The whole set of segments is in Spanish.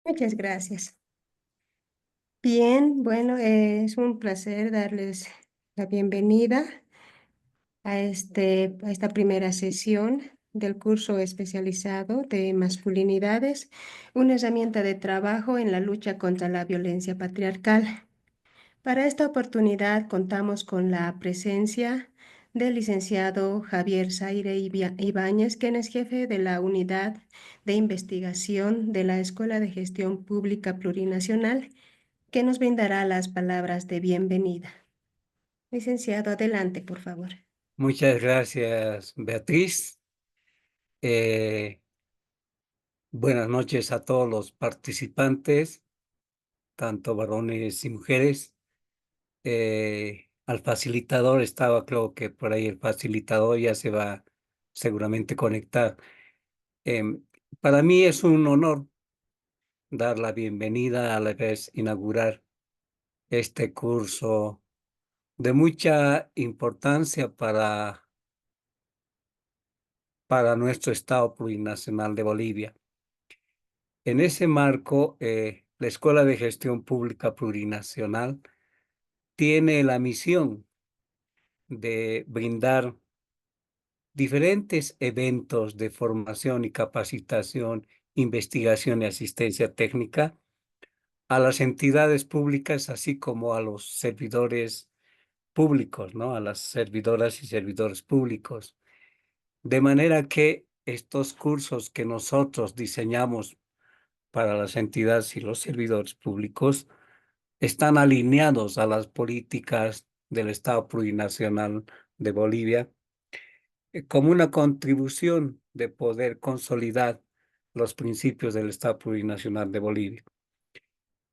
Muchas gracias. Bien, bueno, es un placer darles la bienvenida a esta primera sesión del curso especializado de masculinidades, una herramienta de trabajo en la lucha contra la violencia patriarcal. Para esta oportunidad contamos con la presencia del licenciado Javier Zaire Ibáñez, quien es jefe de la Unidad de Investigación de la Escuela de Gestión Pública Plurinacional, que nos brindará las palabras de bienvenida. Licenciado, adelante, por favor. Muchas gracias, Beatriz. Eh, Buenas noches a todos los participantes, tanto varones y mujeres. Al facilitador estaba, creo que por ahí el facilitador ya se va seguramente conectar. Em, para mí es un honor dar la bienvenida, a la vez inaugurar este curso de mucha importancia para nuestro Estado plurinacional de Bolivia. En ese marco, la Escuela de Gestión Pública Plurinacional tiene la misión de brindar diferentes eventos de formación y capacitación, investigación y asistencia técnica a las entidades públicas, así como a los servidores públicos, ¿no? A las servidoras y servidores públicos. De manera que estos cursos que nosotros diseñamos para las entidades y los servidores públicos están alineados a las políticas del Estado plurinacional de Bolivia, como una contribución de poder consolidar los principios del Estado plurinacional de Bolivia.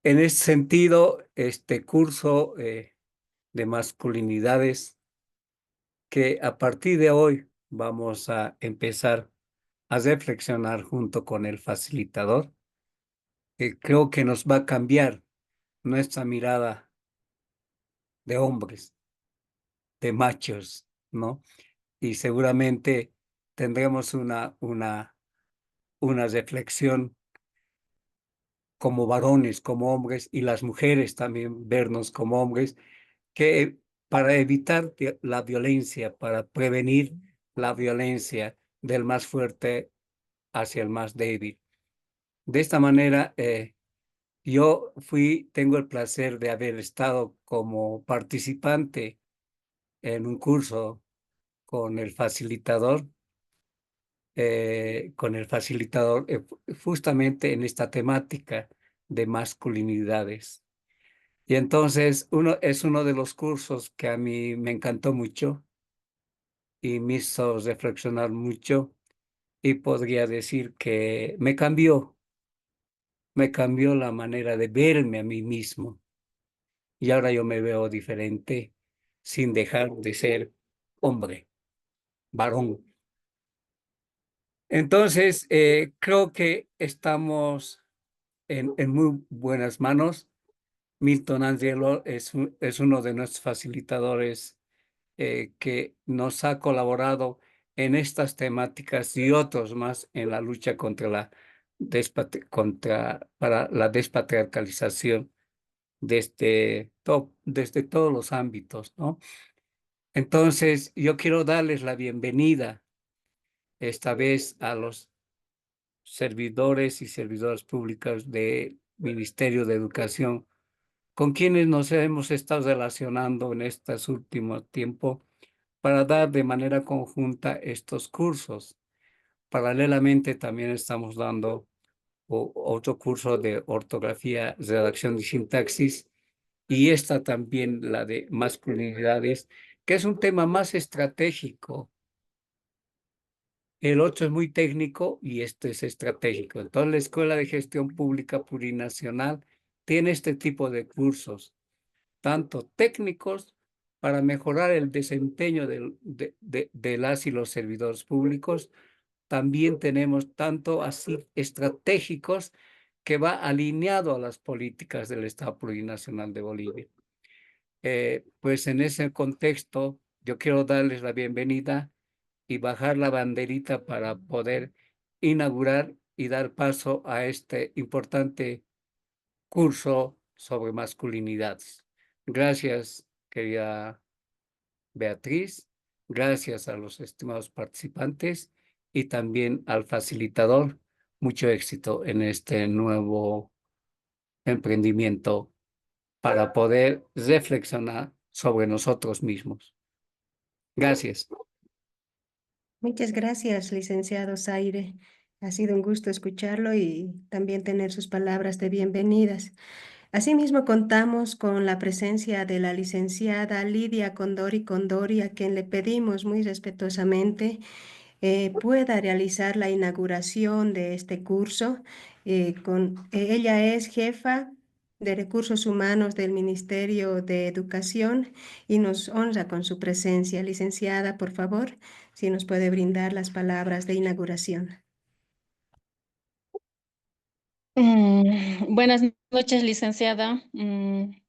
En ese sentido, este curso de masculinidades que a partir de hoy vamos a empezar a reflexionar junto con el facilitador, creo que nos va a cambiar nuestra mirada de hombres, de machos, ¿no? Y seguramente tendremos una reflexión como varones, como hombres, y las mujeres también vernos como hombres, que para evitar la violencia, para prevenir la violencia del más fuerte hacia el más débil. De esta manera, tengo el placer de haber estado como participante en un curso con el facilitador, justamente en esta temática de masculinidades. Y entonces es uno de los cursos que a mí me encantó mucho y me hizo reflexionar mucho, y podría decir que me cambió la manera de verme a mí mismo, y ahora yo me veo diferente sin dejar de ser hombre, varón. Entonces, creo que estamos en muy buenas manos. Milton Angelo es uno de nuestros facilitadores, que nos ha colaborado en estas temáticas y otros más en la lucha para la despatriarcalización desde todos los ámbitos, ¿no? Entonces, yo quiero darles la bienvenida esta vez a los servidores y servidoras públicas del Ministerio de Educación, con quienes nos hemos estado relacionando en estos últimos tiempos para dar de manera conjunta estos cursos. Paralelamente también estamos dando otro curso de ortografía, redacción y sintaxis, y esta también, la de masculinidades, que es un tema más estratégico. El otro es muy técnico y este es estratégico. Entonces, la Escuela de Gestión Pública Plurinacional tiene este tipo de cursos, tanto técnicos para mejorar el desempeño de las y los servidores públicos. También tenemos tanto así estratégicos, que va alineado a las políticas del Estado Plurinacional de Bolivia. Pues en ese contexto, yo quiero darles la bienvenida y bajar la banderita para poder inaugurar y dar paso a este importante curso sobre masculinidades. Gracias, querida Beatriz. Gracias a los estimados participantes y también al facilitador. Mucho éxito en este nuevo emprendimiento para poder reflexionar sobre nosotros mismos. Gracias. Muchas gracias, licenciado Zaire. Ha sido un gusto escucharlo y también tener sus palabras de bienvenidas. Asimismo, contamos con la presencia de la licenciada Lidia Condori Condori, a quien le pedimos muy respetuosamente pueda realizar la inauguración de este curso. Ella es jefa de Recursos Humanos del Ministerio de Educación y nos honra con su presencia. Licenciada, por favor, si nos puede brindar las palabras de inauguración. Buenas noches, licenciada.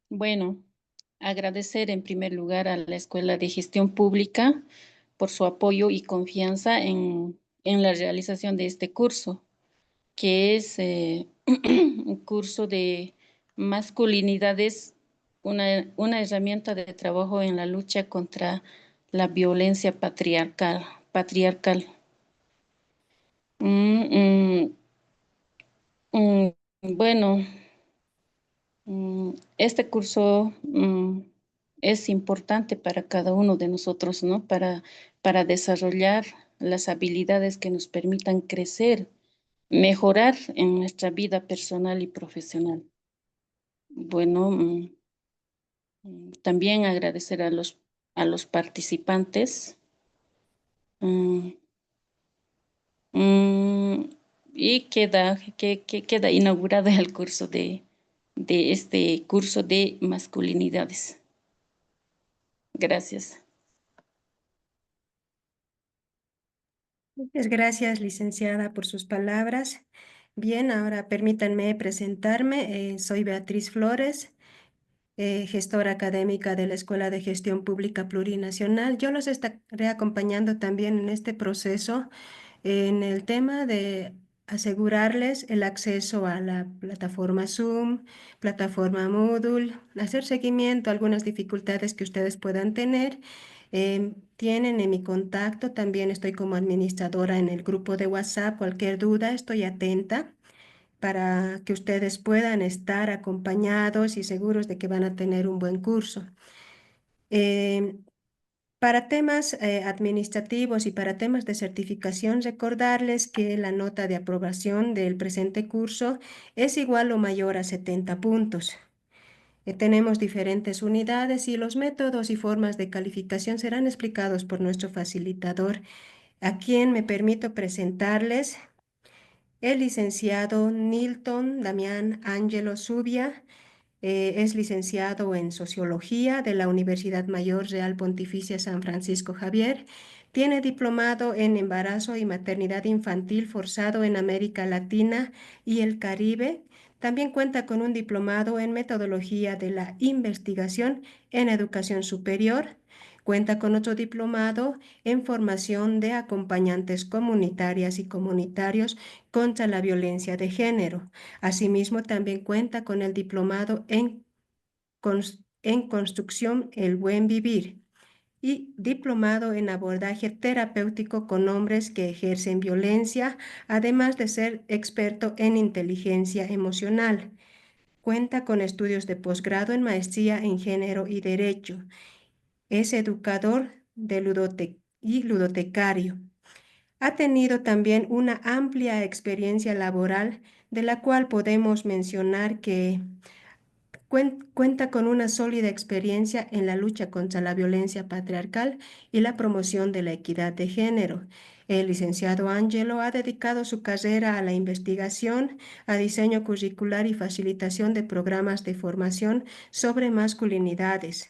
Bueno, agradecer en primer lugar a la Escuela de Gestión Pública por su apoyo y confianza en la realización de este curso, que es un curso de masculinidades, una herramienta de trabajo en la lucha contra la violencia patriarcal. Mm, mm, bueno. Este curso es importante para cada uno de nosotros, ¿no? Para desarrollar las habilidades que nos permitan crecer, mejorar en nuestra vida personal y profesional. Bueno, también agradecer a los participantes. mm, mm, y queda inaugurado el curso de este curso de masculinidades. Gracias. Muchas gracias, licenciada, por sus palabras. Bien, ahora permítanme presentarme. Soy Beatriz Flores, gestora académica de la Escuela de Gestión Pública Plurinacional. Yo los estaré acompañando también en este proceso en el tema de asegurarles el acceso a la plataforma Zoom, plataforma Moodle, hacer seguimiento a algunas dificultades que ustedes puedan tener. Tienen en mi contacto, también estoy como administradora en el grupo de WhatsApp. Cualquier duda, estoy atenta para que ustedes puedan estar acompañados y seguros de que van a tener un buen curso. Para temas administrativos y para temas de certificación, recordarles que la nota de aprobación del presente curso es igual o mayor a 70 puntos. Tenemos diferentes unidades y los métodos y formas de calificación serán explicados por nuestro facilitador, a quien me permito presentarles el licenciado Nilton Damián Ángelo Zubia. Es licenciado en Sociología de la Universidad Mayor Real Pontificia San Francisco Javier. Tiene diplomado en Embarazo y Maternidad Infantil forzado en América Latina y el Caribe. También cuenta con un diplomado en Metodología de la Investigación en Educación Superior. Cuenta con otro diplomado en Formación de Acompañantes Comunitarias y Comunitarios contra la Violencia de Género. Asimismo, también cuenta con el diplomado en Construcción El Buen Vivir y diplomado en abordaje terapéutico con hombres que ejercen violencia, además de ser experto en inteligencia emocional. Cuenta con estudios de posgrado en maestría en género y derecho. Es educador y ludotecario. Ha tenido también una amplia experiencia laboral, de la cual podemos mencionar que cuenta con una sólida experiencia en la lucha contra la violencia patriarcal y la promoción de la equidad de género. El licenciado Ángelo ha dedicado su carrera a la investigación, a diseño curricular y facilitación de programas de formación sobre masculinidades.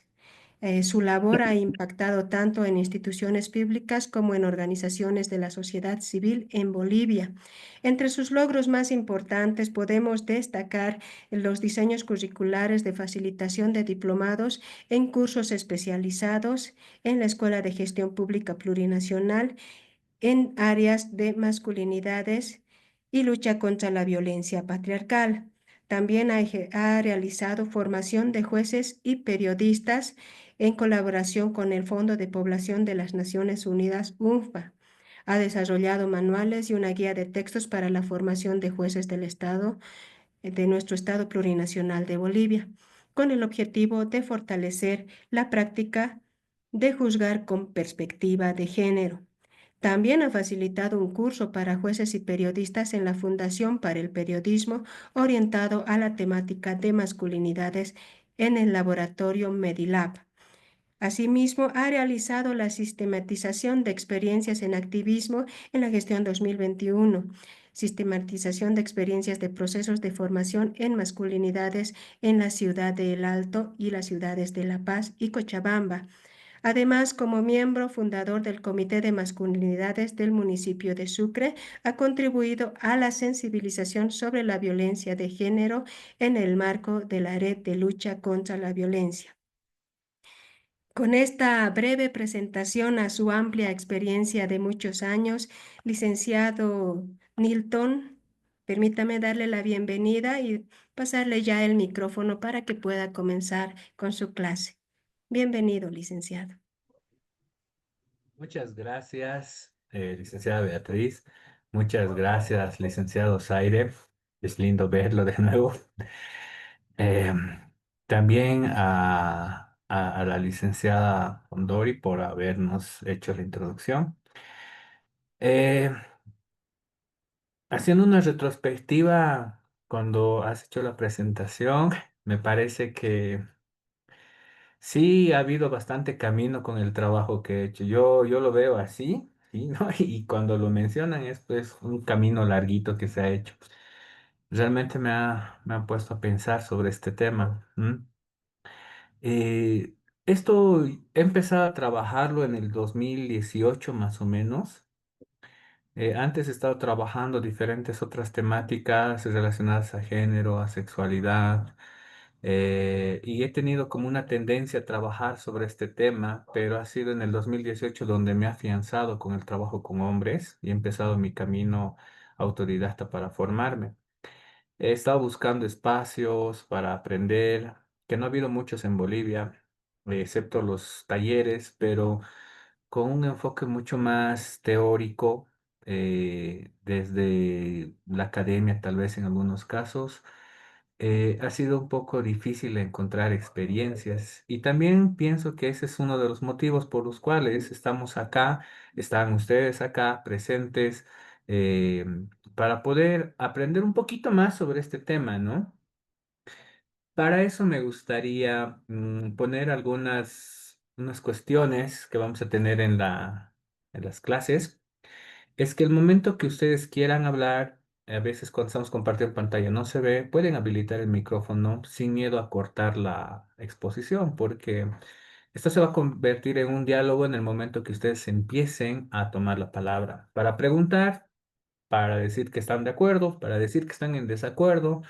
Su labor ha impactado tanto en instituciones públicas como en organizaciones de la sociedad civil en Bolivia. Entre sus logros más importantes podemos destacar los diseños curriculares de facilitación de diplomados en cursos especializados en la Escuela de Gestión Pública Plurinacional en áreas de masculinidades y lucha contra la violencia patriarcal. También ha realizado formación de jueces y periodistas en colaboración con el Fondo de Población de las Naciones Unidas, UNFPA. Ha desarrollado manuales y una guía de textos para la formación de jueces del Estado, de nuestro Estado plurinacional de Bolivia, con el objetivo de fortalecer la práctica de juzgar con perspectiva de género. También ha facilitado un curso para jueces y periodistas en la Fundación para el Periodismo orientado a la temática de masculinidades en el laboratorio Medilab. Asimismo, ha realizado la sistematización de experiencias en activismo en la gestión 2021, sistematización de experiencias de procesos de formación en masculinidades en la ciudad de El Alto y las ciudades de La Paz y Cochabamba. Además, como miembro fundador del Comité de Masculinidades del municipio de Sucre, ha contribuido a la sensibilización sobre la violencia de género en el marco de la Red de Lucha contra la Violencia. Con esta breve presentación a su amplia experiencia de muchos años, licenciado Nilton, permítame darle la bienvenida y pasarle ya el micrófono para que pueda comenzar con su clase. Bienvenido, licenciado. Muchas gracias, licenciada Beatriz. Muchas gracias, licenciado Zaire. Es lindo verlo de nuevo. Eh, También a la licenciada Ondori por habernos hecho la introducción. Eh, Haciendo una retrospectiva, cuando has hecho la presentación, me parece que sí, ha habido bastante camino con el trabajo que he hecho. Yo lo veo así, ¿sí? ¿No? Y cuando lo mencionan es pues un camino larguito que se ha hecho. Realmente me ha puesto a pensar sobre este tema. ¿M? Eh, Esto he empezado a trabajarlo en el 2018 más o menos. Antes he estado trabajando diferentes otras temáticas relacionadas a género, a sexualidad, y he tenido como una tendencia a trabajar sobre este tema, pero ha sido en el 2018 donde me he afianzado con el trabajo con hombres y he empezado mi camino autodidacta para formarme. He estado buscando espacios para aprender, que no ha habido muchos en Bolivia, excepto los talleres, pero con un enfoque mucho más teórico, desde la academia tal vez en algunos casos. Ha sido un poco difícil encontrar experiencias y también pienso que ese es uno de los motivos por los cuales estamos acá, están ustedes acá presentes, eh, para poder aprender un poquito más sobre este tema, ¿no? Para eso me gustaría poner unas cuestiones que vamos a tener en en las clases. Es que el momento que ustedes quieran hablar, a veces cuando estamos compartiendo pantalla no se ve, pueden habilitar el micrófono sin miedo a cortar la exposición, porque esto se va a convertir en un diálogo en el momento que ustedes empiecen a tomar la palabra para preguntar, para decir que están de acuerdo, para decir que están en desacuerdo,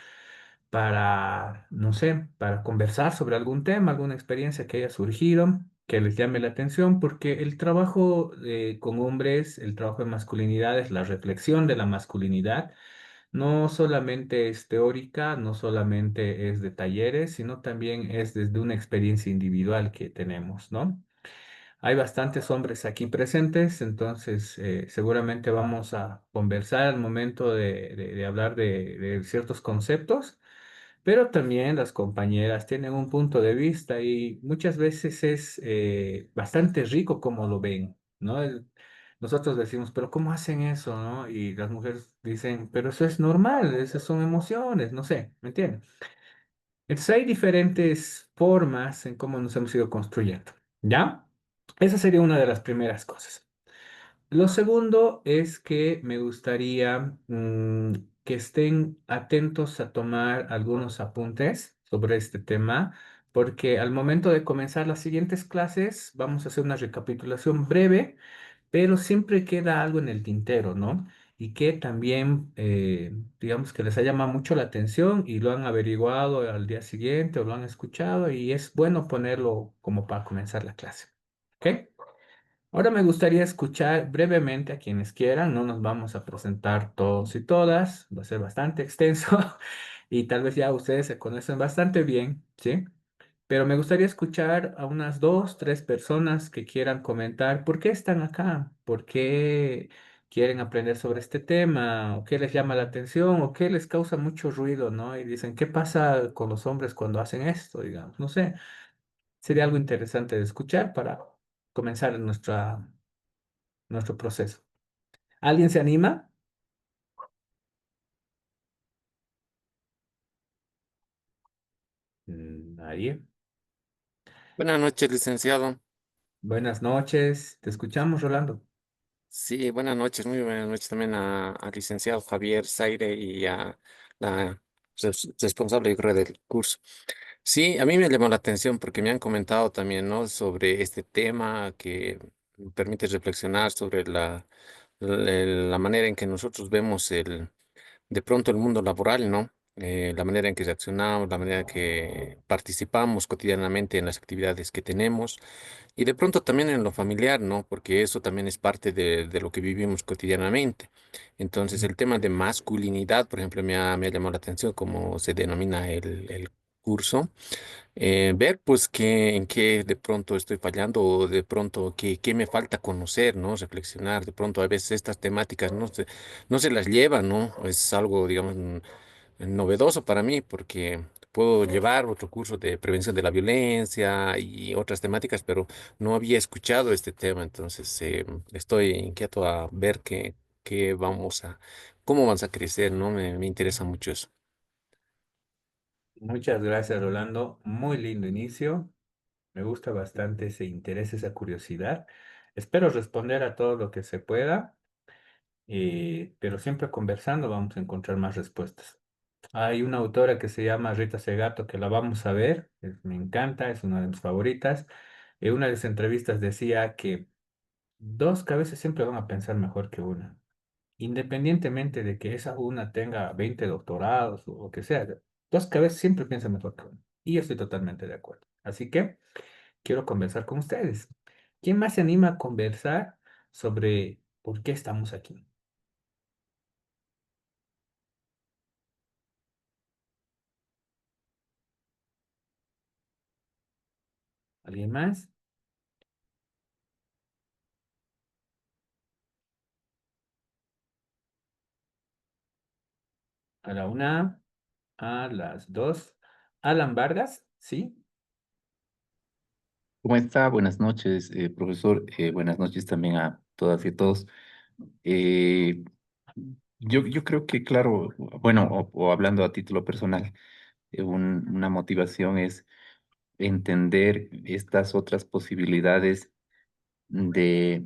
para, no sé, para conversar sobre algún tema, alguna experiencia que haya surgido, que les llame la atención, porque el trabajo con hombres, el trabajo de masculinidades, la reflexión de la masculinidad, no solamente es teórica, no solamente es de talleres, sino también es desde una experiencia individual que tenemos, ¿no? Hay bastantes hombres aquí presentes, entonces seguramente vamos a conversar al momento de hablar de ciertos conceptos, pero también las compañeras tienen un punto de vista y muchas veces es bastante rico como lo ven, ¿no? Nosotros decimos, pero ¿cómo hacen eso, no? Y las mujeres dicen, pero eso es normal, esas son emociones, no sé, ¿me entienden? Entonces hay diferentes formas en cómo nos hemos ido construyendo, ¿ya? Esa sería una de las primeras cosas. Lo segundo es que me gustaría que estén atentos a tomar algunos apuntes sobre este tema, porque al momento de comenzar las siguientes clases vamos a hacer una recapitulación breve, pero siempre queda algo en el tintero, ¿no? Y que también, digamos que les ha llamado mucho la atención y lo han averiguado al día siguiente o lo han escuchado y es bueno ponerlo como para comenzar la clase. ¿Ok? Ahora me gustaría escuchar brevemente a quienes quieran, no nos vamos a presentar todos y todas, va a ser bastante extenso y tal vez ya ustedes se conocen bastante bien, ¿sí? Pero me gustaría escuchar a unas dos, tres personas que quieran comentar por qué están acá, por qué quieren aprender sobre este tema, o qué les llama la atención, o qué les causa mucho ruido, ¿no? Y dicen, ¿qué pasa con los hombres cuando hacen esto? Digamos, no sé, sería algo interesante de escuchar para comenzar nuestro proceso. ¿Alguien se anima? Nadie. Buenas noches, licenciado. Buenas noches, te escuchamos, Rolando. Sí, buenas noches, muy buenas noches también al licenciado Javier Zaire y a la responsable, yo creo, del curso. Sí, a mí me llamó la atención porque me han comentado también, ¿no? Sobre este tema que me permite reflexionar sobre la manera en que nosotros vemos de pronto el mundo laboral, ¿no? La manera en que reaccionamos, la manera en que participamos cotidianamente en las actividades que tenemos. Y de pronto también en lo familiar, ¿no? Porque eso también es parte de lo que vivimos cotidianamente. Entonces, el tema de masculinidad, por ejemplo, me ha llamado la atención cómo se denomina el curso. Ver, pues, en qué de pronto estoy fallando o de pronto qué me falta conocer, ¿no? Reflexionar. De pronto, a veces estas temáticas no se las lleva, ¿no? Es algo, digamos, novedoso para mí porque puedo llevar otro curso de prevención de la violencia y otras temáticas, pero no había escuchado este tema, entonces estoy inquieto a ver cómo vamos a crecer, ¿no? Me interesa mucho eso. Muchas gracias, Rolando. Muy lindo inicio. Me gusta bastante ese interés, esa curiosidad. Espero responder a todo lo que se pueda, pero siempre conversando vamos a encontrar más respuestas. Hay una autora que se llama Rita Segato que la vamos a ver, me encanta, es una de mis favoritas. En una de las entrevistas decía que dos cabezas siempre van a pensar mejor que una, independientemente de que esa una tenga 20 doctorados o lo que sea. Dos cabezas siempre piensan mejor que una. Y yo estoy totalmente de acuerdo. Así que quiero conversar con ustedes. ¿Quién más se anima a conversar sobre por qué estamos aquí? ¿Alguien más? A la una, a las dos. Alan Vargas, ¿sí? ¿Cómo está? Buenas noches, profesor. Buenas noches también a todas y todos. Eh, yo creo que, claro, bueno, o hablando a título personal, una motivación es entender estas otras posibilidades de,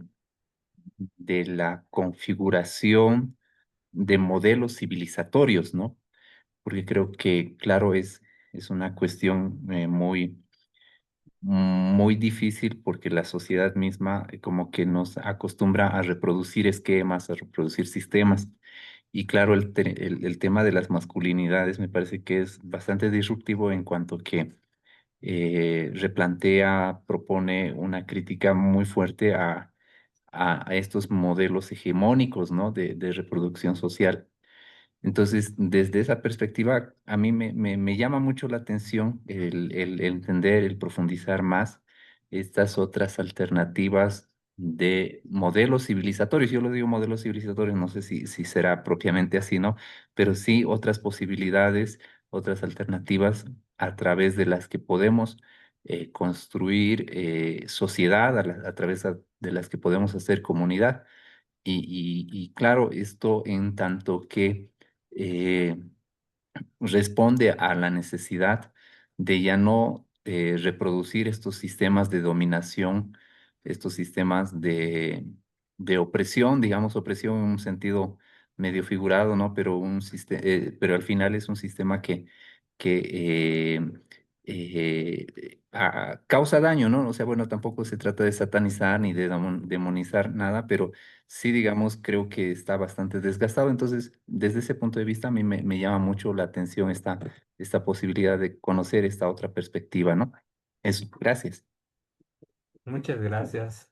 de la configuración de modelos civilizatorios, ¿no? Porque creo que, claro, es una cuestión muy difícil porque la sociedad misma como que nos acostumbra a reproducir esquemas, a reproducir sistemas. Y claro, el tema de las masculinidades me parece que es bastante disruptivo en cuanto que replantea, propone una crítica muy fuerte a estos modelos hegemónicos, ¿no? de reproducción social. Entonces, desde esa perspectiva, a mí me llama mucho la atención el entender, el profundizar más estas otras alternativas de modelos civilizatorios. Yo lo digo modelos civilizatorios, no sé si será propiamente así, ¿no? Pero sí otras posibilidades, otras alternativas a través de las que podemos construir sociedad, a través de las que podemos hacer comunidad. Y claro, esto en tanto que eh, responde a la necesidad de ya no reproducir estos sistemas de dominación, estos sistemas de opresión, digamos opresión en un sentido medio figurado, ¿no? Pero al final es un sistema que causa daño, ¿no? O sea, bueno, tampoco se trata de satanizar ni de demonizar nada, pero sí, digamos, creo que está bastante desgastado. Entonces, desde ese punto de vista, a mí me llama mucho la atención esta posibilidad de conocer esta otra perspectiva, ¿no? Eso, gracias. Muchas gracias.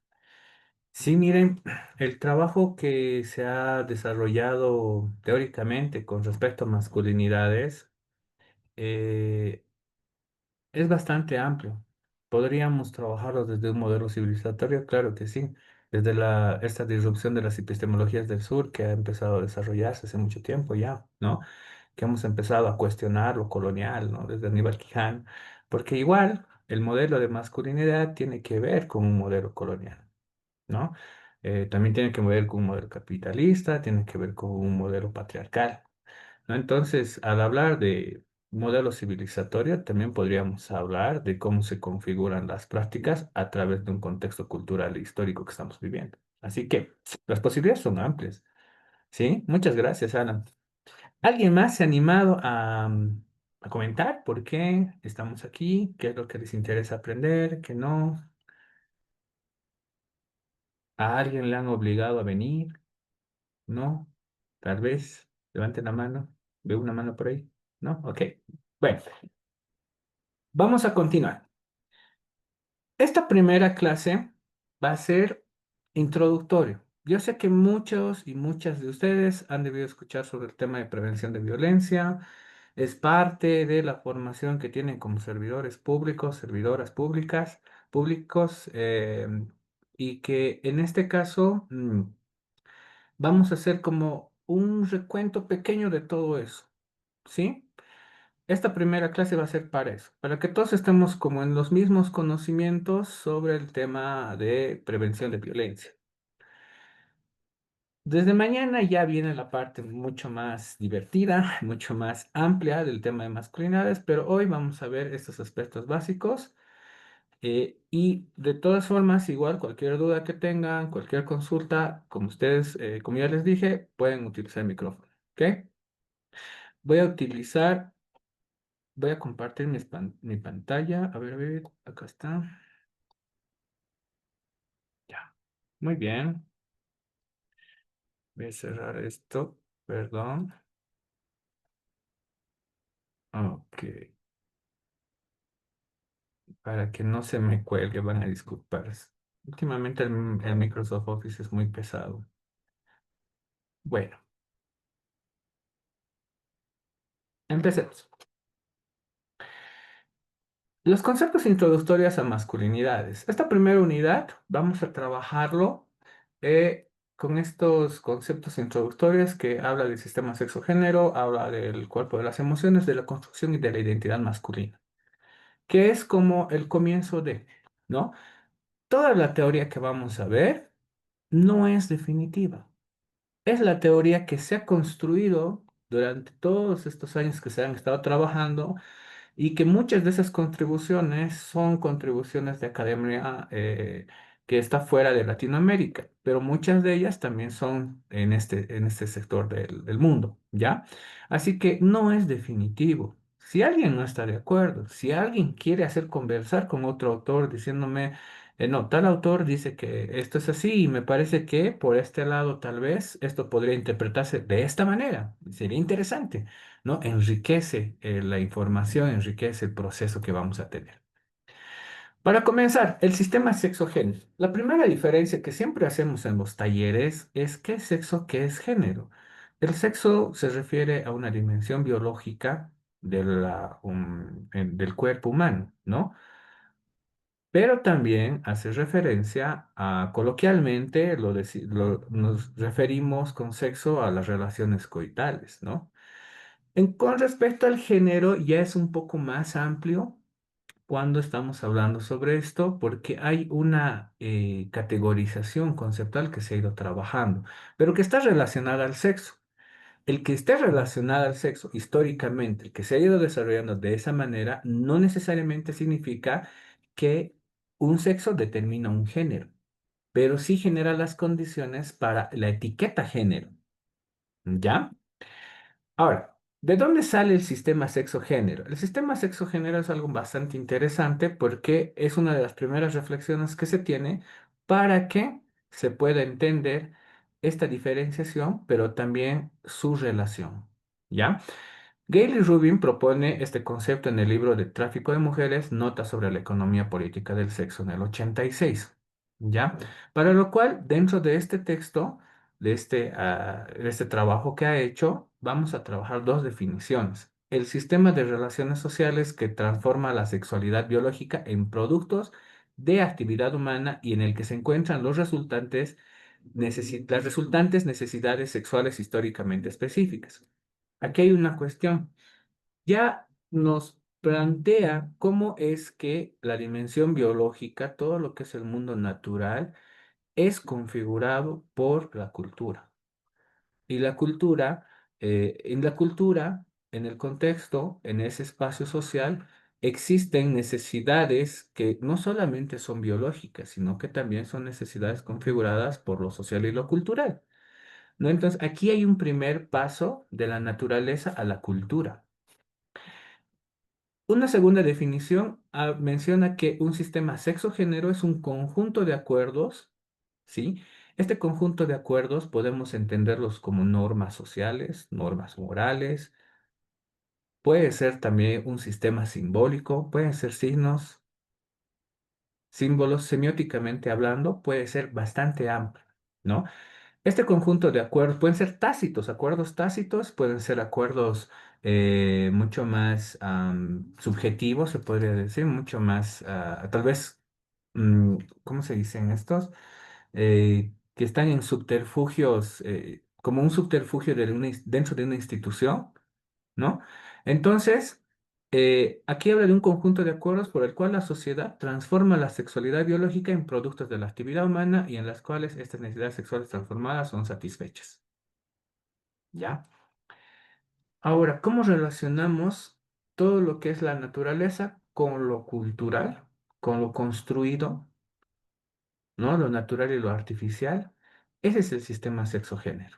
Sí, miren, el trabajo que se ha desarrollado teóricamente con respecto a masculinidades eh, es bastante amplio. ¿Podríamos trabajarlo desde un modelo civilizatorio? Claro que sí. Desde esta disrupción de las epistemologías del sur que ha empezado a desarrollarse hace mucho tiempo ya, ¿no? Que hemos empezado a cuestionar lo colonial, ¿no? Desde Aníbal Quijano, porque igual el modelo de masculinidad tiene que ver con un modelo colonial, ¿no? También tiene que ver con un modelo capitalista, tiene que ver con un modelo patriarcal, ¿no? Entonces, al hablar de modelo civilizatorio, también podríamos hablar de cómo se configuran las prácticas a través de un contexto cultural e histórico que estamos viviendo. Así que las posibilidades son amplias, ¿sí? Muchas gracias, Alan. ¿Alguien más se ha animado a comentar por qué estamos aquí? ¿Qué es lo que les interesa aprender? ¿Qué no? ¿A alguien le han obligado a venir? ¿No? Tal vez. Levanten la mano. ¿Veo una mano por ahí? ¿No? Ok. Bueno, vamos a continuar. Esta primera clase va a ser introductorio. Yo sé que muchos y muchas de ustedes han debido escuchar sobre el tema de prevención de violencia. Es parte de la formación que tienen como servidores públicos, servidoras públicas, públicos, y que en este caso vamos a hacer como un recuento pequeño de todo eso, ¿sí? Esta primera clase va a ser para eso, para que todos estemos como en los mismos conocimientos sobre el tema de prevención de violencia. Desde mañana ya viene la parte mucho más divertida, mucho más amplia del tema de masculinidades, pero hoy vamos a ver estos aspectos básicos. Y de todas formas, igual cualquier duda que tengan, cualquier consulta, como ustedes, como ya les dije, pueden utilizar el micrófono. ¿Ok? Voy a utilizar, voy a compartir mi pantalla. A ver, acá está. Ya. Muy bien. Voy a cerrar esto. Perdón. Ok. Para que no se me cuelgue, van a disculpar. Últimamente el Microsoft Office es muy pesado. Bueno, empecemos. Los conceptos introductorios a masculinidades. Esta primera unidad vamos a trabajarlo con estos conceptos introductorios que habla del sistema sexo-género, habla del cuerpo de las emociones, de la construcción y de la identidad masculina, que es como el comienzo de, ¿no? Toda la teoría que vamos a ver no es definitiva. Es la teoría que se ha construido durante todos estos años que se han estado trabajando y que muchas de esas contribuciones son contribuciones de academia que está fuera de Latinoamérica, pero muchas de ellas también son en este sector del mundo, ¿ya? Así que no es definitivo. Si alguien no está de acuerdo, si alguien quiere hacer conversar con otro autor diciéndome, no, tal autor dice que esto es así y me parece que por este lado tal vez esto podría interpretarse de esta manera, sería interesante. ¿No? Enriquece la información, enriquece el proceso que vamos a tener. Para comenzar, el sistema sexo-género. La primera diferencia que siempre hacemos en los talleres es qué es sexo, qué es género. El sexo se refiere a una dimensión biológica del cuerpo humano, ¿no? Pero también hace referencia a, coloquialmente, nos referimos con sexo a las relaciones coitales, ¿no? Con respecto al género, ya es un poco más amplio cuando estamos hablando sobre esto, porque hay una categorización conceptual que se ha ido trabajando, pero que está relacionada al sexo. El que esté relacionado al sexo históricamente, el que se ha ido desarrollando de esa manera, no necesariamente significa que un sexo determina un género, pero sí genera las condiciones para la etiqueta género. ¿Ya? Ahora, ¿de dónde sale el sistema sexo-género? El sistema sexo-género es algo bastante interesante porque es una de las primeras reflexiones que se tiene para que se pueda entender esta diferenciación, pero también su relación. ¿Ya? Gayle Rubin propone este concepto en el libro de Tráfico de Mujeres, Notas sobre la economía política del sexo en el 86. ¿Ya? Para lo cual, dentro de este texto, de este trabajo que ha hecho, vamos a trabajar dos definiciones. El sistema de relaciones sociales que transforma la sexualidad biológica en productos de actividad humana y en el que se encuentran las resultantes necesidades sexuales históricamente específicas. Aquí hay una cuestión. Ya nos plantea cómo es que la dimensión biológica, todo lo que es el mundo natural, es configurado por la cultura. Y en el contexto, en ese espacio social, existen necesidades que no solamente son biológicas, sino que también son necesidades configuradas por lo social y lo cultural, ¿no? Entonces, aquí hay un primer paso de la naturaleza a la cultura. Una segunda definición menciona que un sistema sexo-género es un conjunto de acuerdos, ¿sí? Este conjunto de acuerdos podemos entenderlos como normas sociales, normas morales, puede ser también un sistema simbólico, pueden ser signos, símbolos, semióticamente hablando, puede ser bastante amplio, ¿no? Este conjunto de acuerdos pueden ser tácitos, acuerdos tácitos, pueden ser acuerdos mucho más subjetivos, se podría decir, mucho más, tal vez, ¿cómo se dicen estos? Que están en subterfugios, como un subterfugio dentro de una institución, ¿no? Entonces, aquí habla de un conjunto de acuerdos por el cual la sociedad transforma la sexualidad biológica en productos de la actividad humana y en las cuales estas necesidades sexuales transformadas son satisfechas. ¿Ya? Ahora, ¿cómo relacionamos todo lo que es la naturaleza con lo cultural, con lo construido, ¿no? Lo natural y lo artificial? Ese es el sistema sexogénero.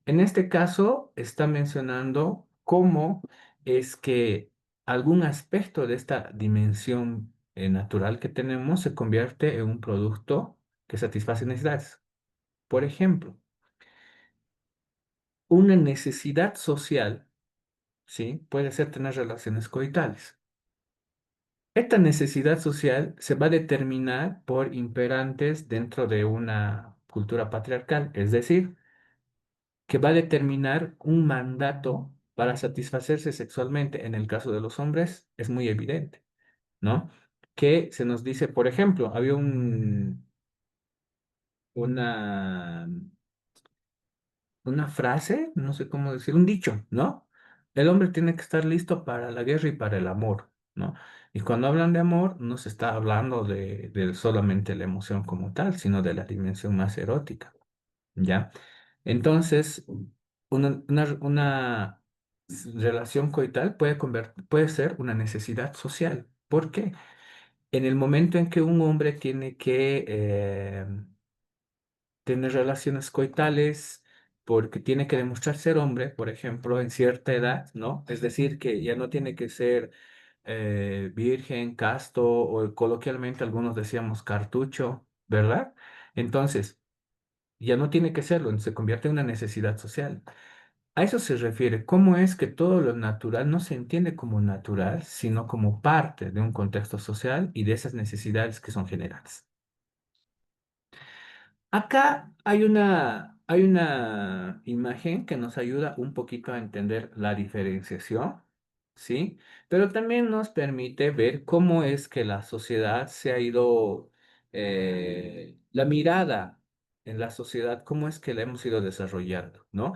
En este caso, está mencionando cómo es que algún aspecto de esta dimensión natural que tenemos se convierte en un producto que satisface necesidades. Por ejemplo, una necesidad social, ¿sí? Puede ser tener relaciones coitales. Esta necesidad social se va a determinar por imperantes dentro de una cultura patriarcal, es decir, que va a determinar un mandato para satisfacerse sexualmente. En el caso de los hombres es muy evidente, ¿no? Que se nos dice, por ejemplo, había una, una frase, no sé cómo decir, un dicho, ¿no? El hombre tiene que estar listo para la guerra y para el amor, ¿no? Y cuando hablan de amor, no se está hablando de solamente la emoción como tal, sino de la dimensión más erótica. ¿Ya? Entonces, una relación coital puede ser una necesidad social. ¿Por qué? En el momento en que un hombre tiene que tener relaciones coitales, porque tiene que demostrar ser hombre, por ejemplo, en cierta edad, ¿no? Es decir, que ya no tiene que ser virgen, casto, o coloquialmente algunos decíamos cartucho, ¿verdad? Entonces, ya no tiene que serlo, se convierte en una necesidad social. A eso se refiere. ¿Cómo es que todo lo natural no se entiende como natural, sino como parte de un contexto social y de esas necesidades que son generales? Acá hay una imagen que nos ayuda un poquito a entender la diferenciación, ¿sí? Pero también nos permite ver cómo es que la sociedad se ha ido, la mirada en la sociedad, cómo es que la hemos ido desarrollando, ¿no?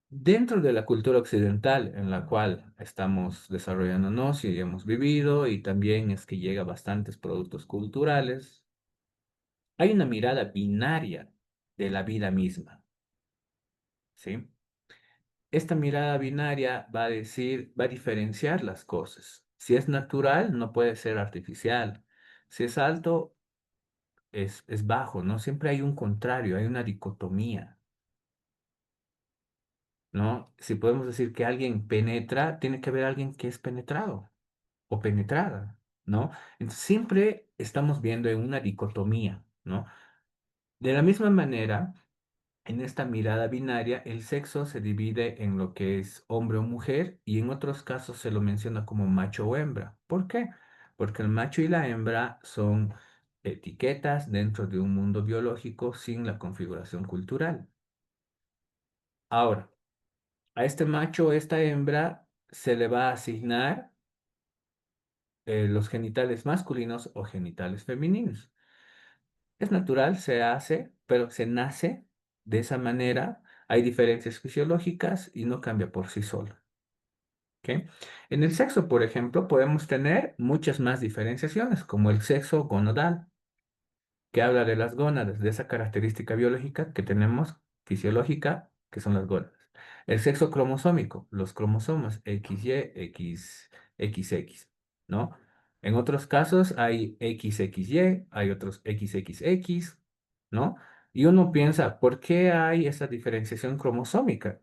Dentro de la cultura occidental en la cual estamos desarrollándonos y hemos vivido, y también es que llega bastantes productos culturales, hay una mirada binaria de la vida misma, ¿sí? Esta mirada binaria va a decir, va a diferenciar las cosas. Si es natural, no puede ser artificial. Si es alto, es bajo, ¿no? Siempre hay un contrario, hay una dicotomía, ¿no? Si podemos decir que alguien penetra, tiene que haber alguien que es penetrado o penetrada, ¿no? Entonces siempre estamos viendo en una dicotomía, ¿no? De la misma manera, en esta mirada binaria, el sexo se divide en lo que es hombre o mujer y en otros casos se lo menciona como macho o hembra. ¿Por qué? Porque el macho y la hembra son etiquetas dentro de un mundo biológico sin la configuración cultural. Ahora, a este macho o esta hembra se le va a asignar los genitales masculinos o genitales femeninos. Es natural, se hace, pero se nace de esa manera. Hay diferencias fisiológicas y no cambia por sí solo. ¿Ok? En el sexo, por ejemplo, podemos tener muchas más diferenciaciones, como el sexo gonadal, que habla de las gónadas, de esa característica biológica que tenemos, fisiológica, que son las gónadas. El sexo cromosómico, los cromosomas XY, XX, ¿no? En otros casos hay XXY, hay otros XXX, ¿no? Y uno piensa, ¿por qué hay esa diferenciación cromosómica?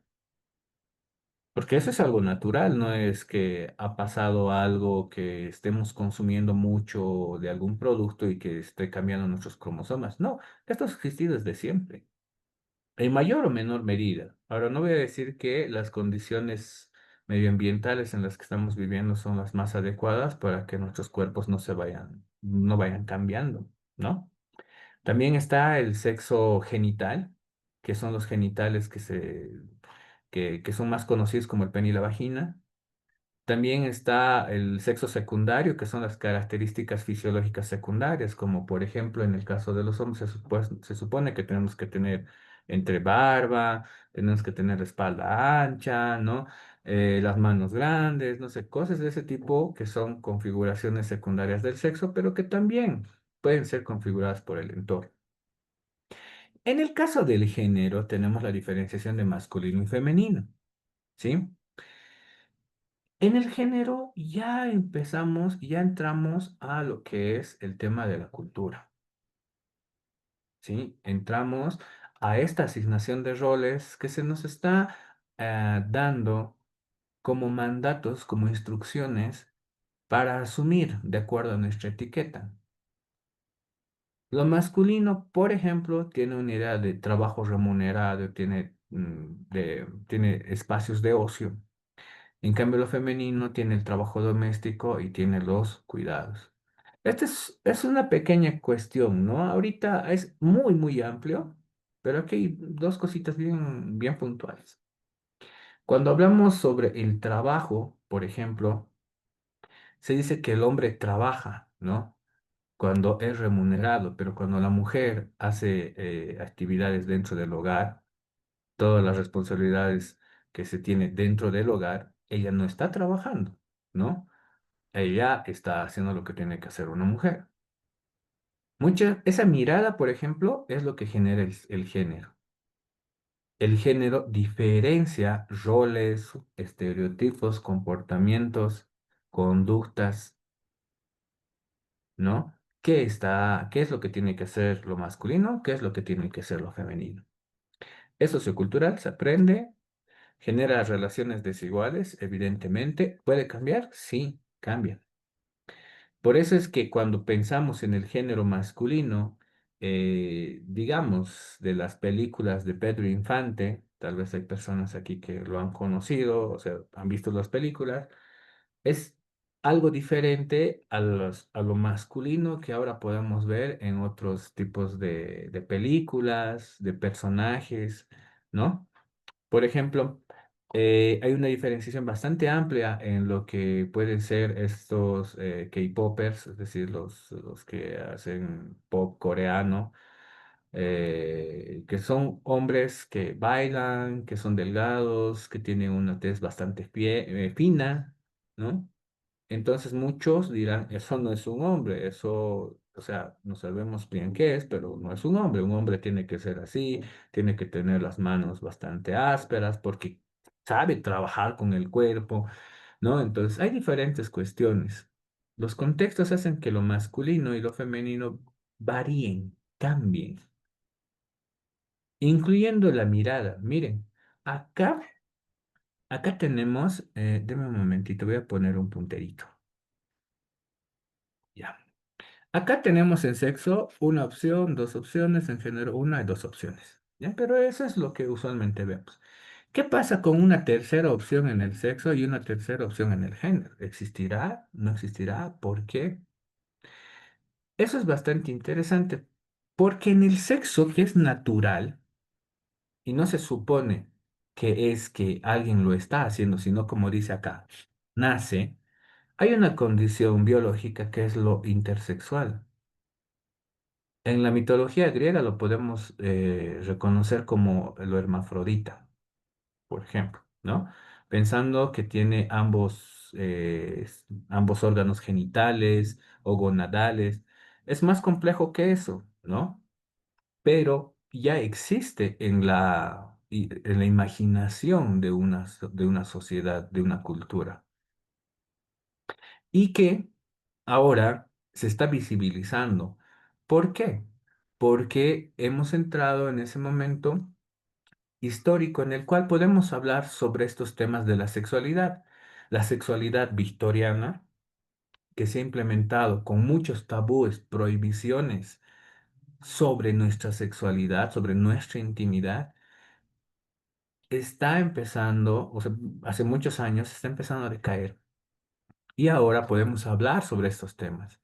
Porque eso es algo natural, no es que ha pasado algo que estemos consumiendo mucho de algún producto y que esté cambiando nuestros cromosomas. No, esto ha existido desde siempre, en mayor o menor medida. Ahora, no voy a decir que las condiciones medioambientales en las que estamos viviendo son las más adecuadas para que nuestros cuerpos no vayan cambiando, ¿no? También está el sexo genital, que son los genitales que son más conocidos como el pene y la vagina. También está el sexo secundario, que son las características fisiológicas secundarias, como por ejemplo en el caso de los hombres se supone que tenemos que tener entre barba, tenemos que tener la espalda ancha, ¿no? Las manos grandes, no sé, cosas de ese tipo que son configuraciones secundarias del sexo, pero que también pueden ser configuradas por el entorno. En el caso del género tenemos la diferenciación de masculino y femenino, ¿sí? En el género ya entramos a lo que es el tema de la cultura, ¿sí? Entramos a esta asignación de roles que se nos está dando como mandatos, como instrucciones para asumir de acuerdo a nuestra etiqueta. Lo masculino, por ejemplo, tiene una idea de trabajo remunerado, tiene espacios de ocio. En cambio, lo femenino tiene el trabajo doméstico y tiene los cuidados. Es una pequeña cuestión, ¿no? Ahorita es muy, muy amplio, pero aquí hay dos cositas bien, bien puntuales. Cuando hablamos sobre el trabajo, por ejemplo, se dice que el hombre trabaja, ¿no? Cuando es remunerado, pero cuando la mujer hace actividades dentro del hogar, todas las responsabilidades que se tiene dentro del hogar, ella no está trabajando, ¿no? Ella está haciendo lo que tiene que hacer una mujer. Esa mirada, por ejemplo, es lo que genera el género. El género diferencia roles, estereotipos, comportamientos, conductas, ¿no? ¿Qué es lo que tiene que hacer lo masculino? ¿Qué es lo que tiene que hacer lo femenino? Es sociocultural, se aprende, genera relaciones desiguales, evidentemente. ¿Puede cambiar? Sí, cambia. Por eso es que cuando pensamos en el género masculino, digamos, de las películas de Pedro Infante, tal vez hay personas aquí que lo han conocido, o sea, han visto las películas, es algo diferente a lo masculino que ahora podemos ver en otros tipos de películas, de personajes, ¿no? Por ejemplo, hay una diferenciación bastante amplia en lo que pueden ser estos K-popers, es decir, los que hacen pop coreano, que son hombres que bailan, que son delgados, que tienen una tez bastante fina, ¿no? Entonces muchos dirán, eso no es un hombre, eso, o sea, no sabemos bien qué es, pero no es un hombre tiene que ser así, tiene que tener las manos bastante ásperas porque sabe trabajar con el cuerpo, ¿no? Entonces hay diferentes cuestiones. Los contextos hacen que lo masculino y lo femenino varíen, cambien, incluyendo la mirada. Miren, acá, acá tenemos, deme un momentito, voy a poner un punterito. Ya. Acá tenemos en sexo una opción, dos opciones, en género una y dos opciones. ¿Ya? Pero eso es lo que usualmente vemos. ¿Qué pasa con una tercera opción en el sexo y una tercera opción en el género? ¿Existirá? ¿No existirá? ¿Por qué? Eso es bastante interesante, porque en el sexo, que es natural, y no se supone que es que alguien lo está haciendo, sino como dice acá, nace, hay una condición biológica que es lo intersexual. En la mitología griega lo podemos reconocer como lo hermafrodita, por ejemplo, ¿no? Pensando que tiene ambos órganos genitales o gonadales. Es más complejo que eso, ¿no? Pero ya existe en la imaginación de una sociedad, de una cultura, y que ahora se está visibilizando. ¿Por qué? Porque hemos entrado en ese momento histórico en el cual podemos hablar sobre estos temas de la sexualidad victoriana, que se ha implementado con muchos tabúes, prohibiciones sobre nuestra sexualidad, sobre nuestra intimidad, está empezando, o sea, hace muchos años está empezando a decaer. Y ahora podemos hablar sobre estos temas.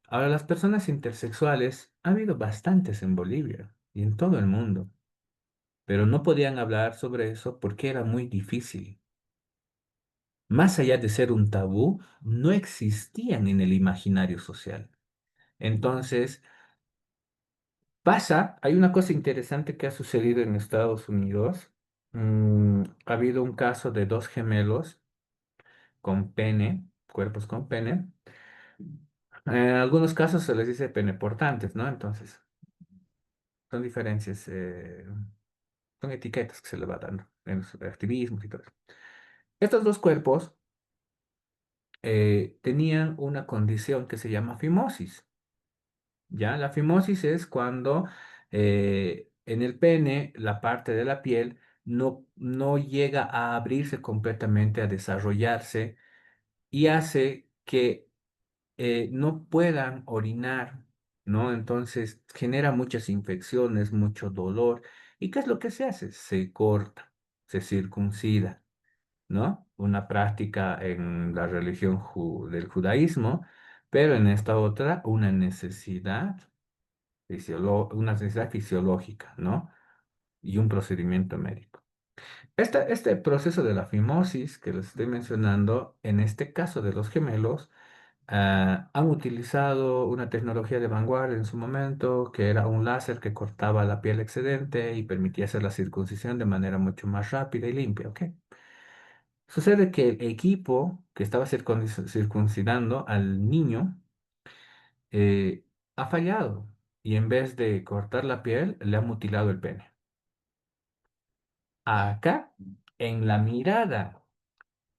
Ahora, las personas intersexuales, ha habido bastantes en Bolivia y en todo el mundo, pero no podían hablar sobre eso porque era muy difícil. Más allá de ser un tabú, no existían en el imaginario social. Entonces, hay una cosa interesante que ha sucedido en Estados Unidos. Ha habido un caso de dos gemelos con pene, cuerpos con pene. En algunos casos se les dice pene portantes, ¿no? Entonces, son diferencias, son etiquetas que se le va dando en los activismos y todo eso. Estos dos cuerpos tenían una condición que se llama fimosis. ¿Ya? La fimosis es cuando en el pene la parte de la piel no llega a abrirse completamente, a desarrollarse y hace que no puedan orinar, ¿no? Entonces genera muchas infecciones, mucho dolor. ¿Y qué es lo que se hace? Se corta, se circuncida, ¿no? Una práctica en la religión del judaísmo, pero en esta otra una necesidad fisiológica, ¿no? Y un procedimiento médico. Este proceso de la fimosis que les estoy mencionando, en este caso de los gemelos, han utilizado una tecnología de vanguardia en su momento, que era un láser que cortaba la piel excedente y permitía hacer la circuncisión de manera mucho más rápida y limpia, ¿ok? Sucede que el equipo que estaba circuncidando al niño eh, ha fallado y en vez de cortar la piel, le ha mutilado el pene. Acá, en la mirada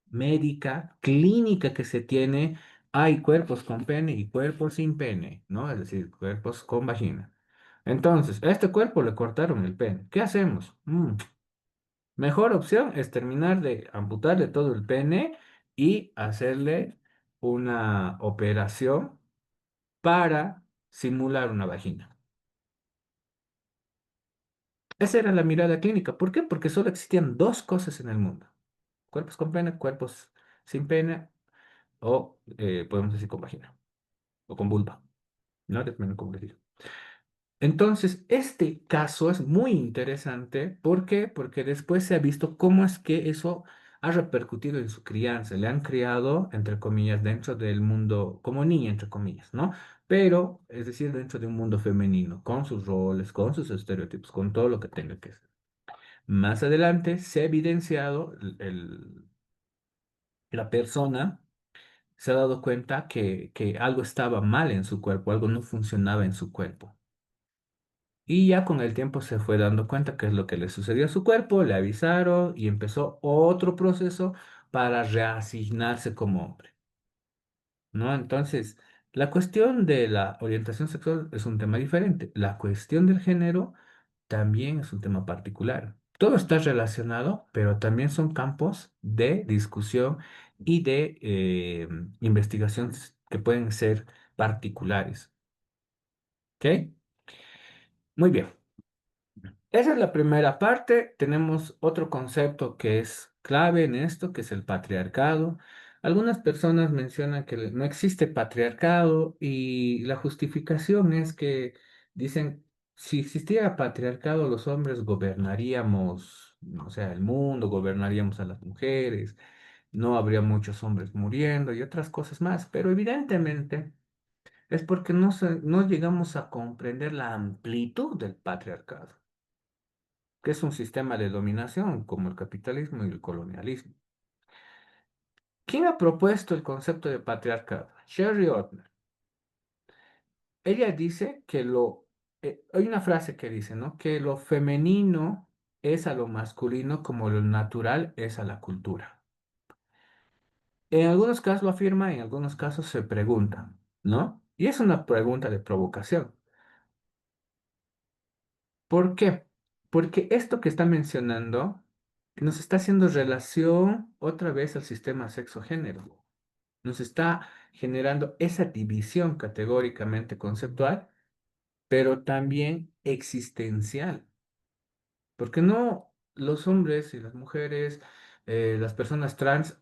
médica, clínica que se tiene, hay cuerpos con pene y cuerpos sin pene, ¿no? Es decir, cuerpos con vagina. Entonces, a este cuerpo le cortaron el pene. ¿Qué hacemos? Mejor opción es terminar de amputarle todo el pene y hacerle una operación para simular una vagina. Esa era la mirada clínica. ¿Por qué? Porque solo existían dos cosas en el mundo. Cuerpos con pene, cuerpos sin pene o podemos decir con vagina o con vulva, ¿no? Depende de cómo les digo. Entonces, este caso es muy interesante. ¿Por qué? Porque después se ha visto cómo es que eso ha repercutido en su crianza. Le han criado, entre comillas, dentro del mundo, como niña, entre comillas, ¿no? Pero, es decir, dentro de un mundo femenino, con sus roles, con sus estereotipos, con todo lo que tenga que ser. Más adelante se ha evidenciado, la persona se ha dado cuenta que algo estaba mal en su cuerpo, algo no funcionaba en su cuerpo. Y ya con el tiempo se fue dando cuenta qué es lo que le sucedió a su cuerpo, le avisaron y empezó otro proceso para reasignarse como hombre, ¿no? Entonces, la cuestión de la orientación sexual es un tema diferente. La cuestión del género también es un tema particular. Todo está relacionado, pero también son campos de discusión y de investigación que pueden ser particulares. ¿Ok? Muy bien. Esa es la primera parte. Tenemos otro concepto que es clave en esto, que es el patriarcado. Algunas personas mencionan que no existe patriarcado y la justificación es que dicen, si existiera patriarcado, los hombres gobernaríamos, o sea, el mundo, gobernaríamos a las mujeres, no habría muchos hombres muriendo y otras cosas más, pero evidentemente es porque no llegamos a comprender la amplitud del patriarcado, que es un sistema de dominación como el capitalismo y el colonialismo. ¿Quién ha propuesto el concepto de patriarcado? Sherry Ortner. Ella dice que hay una frase que dice, ¿no? Que lo femenino es a lo masculino como lo natural es a la cultura. En algunos casos lo afirma, en algunos casos se pregunta, ¿no? Y es una pregunta de provocación. ¿Por qué? Porque esto que está mencionando nos está haciendo relación otra vez al sistema sexo-género. Nos está generando esa división categóricamente conceptual, pero también existencial. Porque no los hombres y las mujeres, las personas trans,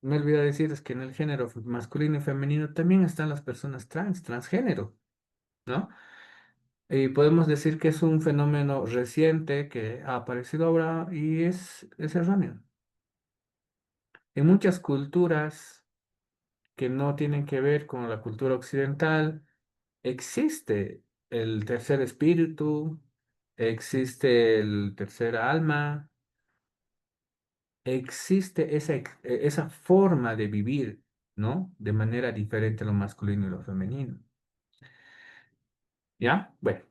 me olvidé decir es que en el género masculino y femenino también están las personas trans, transgénero, ¿no? Y podemos decir que es un fenómeno reciente que ha aparecido ahora y es erróneo. En muchas culturas que no tienen que ver con la cultura occidental, existe el tercer espíritu, existe el tercer alma, existe esa forma de vivir, ¿no? De manera diferente a lo masculino y lo femenino. ¿Ya? Bueno.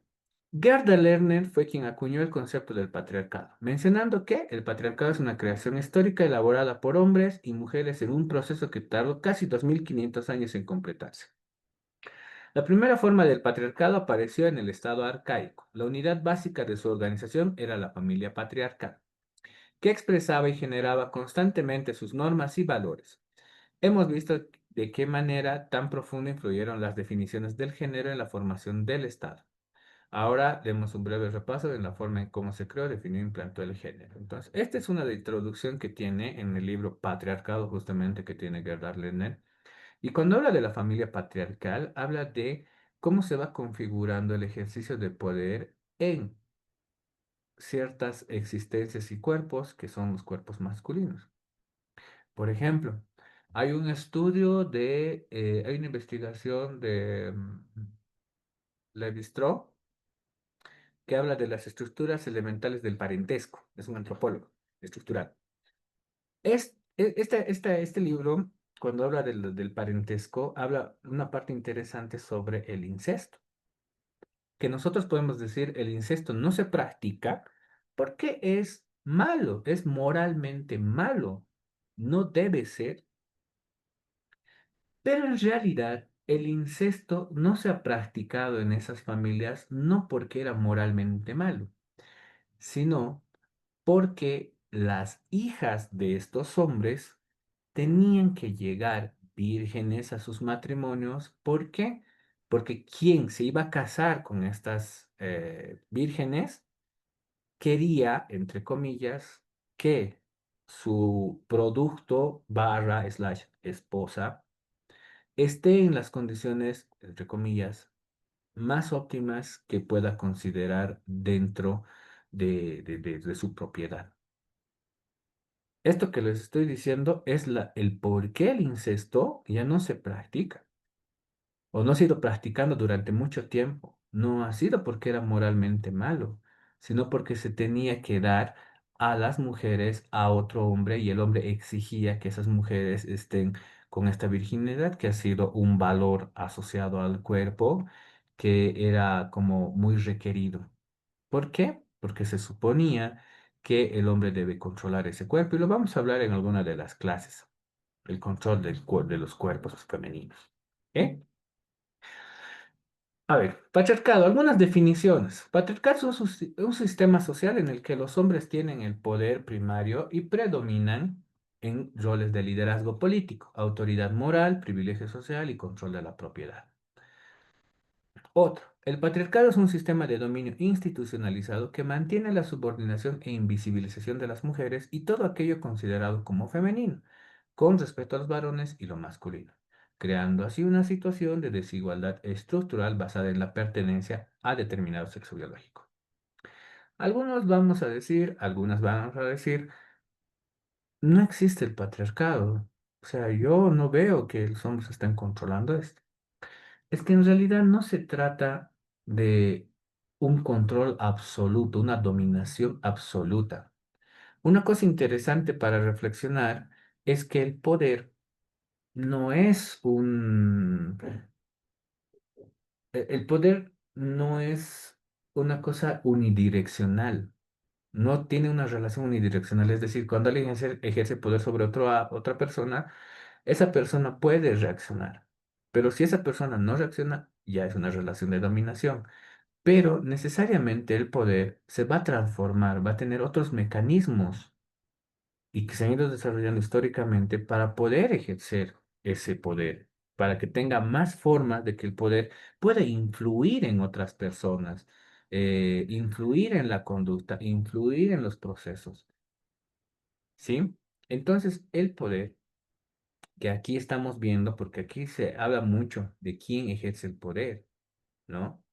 Gerda Lerner fue quien acuñó el concepto del patriarcado, mencionando que el patriarcado es una creación histórica elaborada por hombres y mujeres en un proceso que tardó casi 2500 años en completarse. La primera forma del patriarcado apareció en el estado arcaico. La unidad básica de su organización era la familia patriarcal, que expresaba y generaba constantemente sus normas y valores. Hemos visto de qué manera tan profunda influyeron las definiciones del género en la formación del Estado. Ahora demos un breve repaso de la forma en cómo se creó, definió e implantó el género. Entonces, esta es una introducción que tiene en el libro Patriarcado, justamente que tiene Gerhard Lerner. Y cuando habla de la familia patriarcal, habla de cómo se va configurando el ejercicio de poder en ciertas existencias y cuerpos que son los cuerpos masculinos. Por ejemplo, hay un estudio hay una investigación de Levi-Strauss que habla de las estructuras elementales del parentesco. Es un antropólogo estructural. Este libro, cuando habla del parentesco, habla una parte interesante sobre el incesto. Que nosotros podemos decir el incesto no se practica porque es malo, es moralmente malo. No debe ser. Pero en realidad, el incesto no se ha practicado en esas familias no porque era moralmente malo, sino porque las hijas de estos hombres tenían que llegar vírgenes a sus matrimonios. ¿Por qué? Porque quien se iba a casar con estas vírgenes quería, entre comillas, que su producto barra slash esposa esté en las condiciones, entre comillas, más óptimas que pueda considerar dentro de su propiedad. Esto que les estoy diciendo es el por qué el incesto ya no se practica o no se ha ido practicando durante mucho tiempo. No ha sido porque era moralmente malo, sino porque se tenía que dar a las mujeres a otro hombre y el hombre exigía que esas mujeres estén con esta virginidad que ha sido un valor asociado al cuerpo que era como muy requerido. ¿Por qué? Porque se suponía que el hombre debe controlar ese cuerpo y lo vamos a hablar en alguna de las clases, el control de los cuerpos femeninos. ¿Eh? A ver, patriarcado, algunas definiciones. Patriarcado es un sistema social en el que los hombres tienen el poder primario y predominan en roles de liderazgo político, autoridad moral, privilegio social y control de la propiedad. Otro, el patriarcado es un sistema de dominio institucionalizado que mantiene la subordinación e invisibilización de las mujeres y todo aquello considerado como femenino, con respecto a los varones y lo masculino, creando así una situación de desigualdad estructural basada en la pertenencia a determinado sexo biológico. Algunos vamos a decir, algunas vamos a decir, no existe el patriarcado. O sea, yo no veo que los hombres estén controlando esto. Es que en realidad no se trata de un control absoluto, una dominación absoluta. Una cosa interesante para reflexionar es que el poder no es el poder no es una cosa unidireccional, no tiene una relación unidireccional, es decir, cuando alguien ejerce poder sobre otra persona, esa persona puede reaccionar, pero si esa persona no reacciona, ya es una relación de dominación. Pero necesariamente el poder se va a transformar, va a tener otros mecanismos y que se han ido desarrollando históricamente para poder ejercer ese poder, para que tenga más formas de que el poder pueda influir en otras personas, influir en la conducta, influir en los procesos, ¿sí? Entonces, el poder que aquí estamos viendo, porque aquí se habla mucho de quién ejerce el poder, ¿no?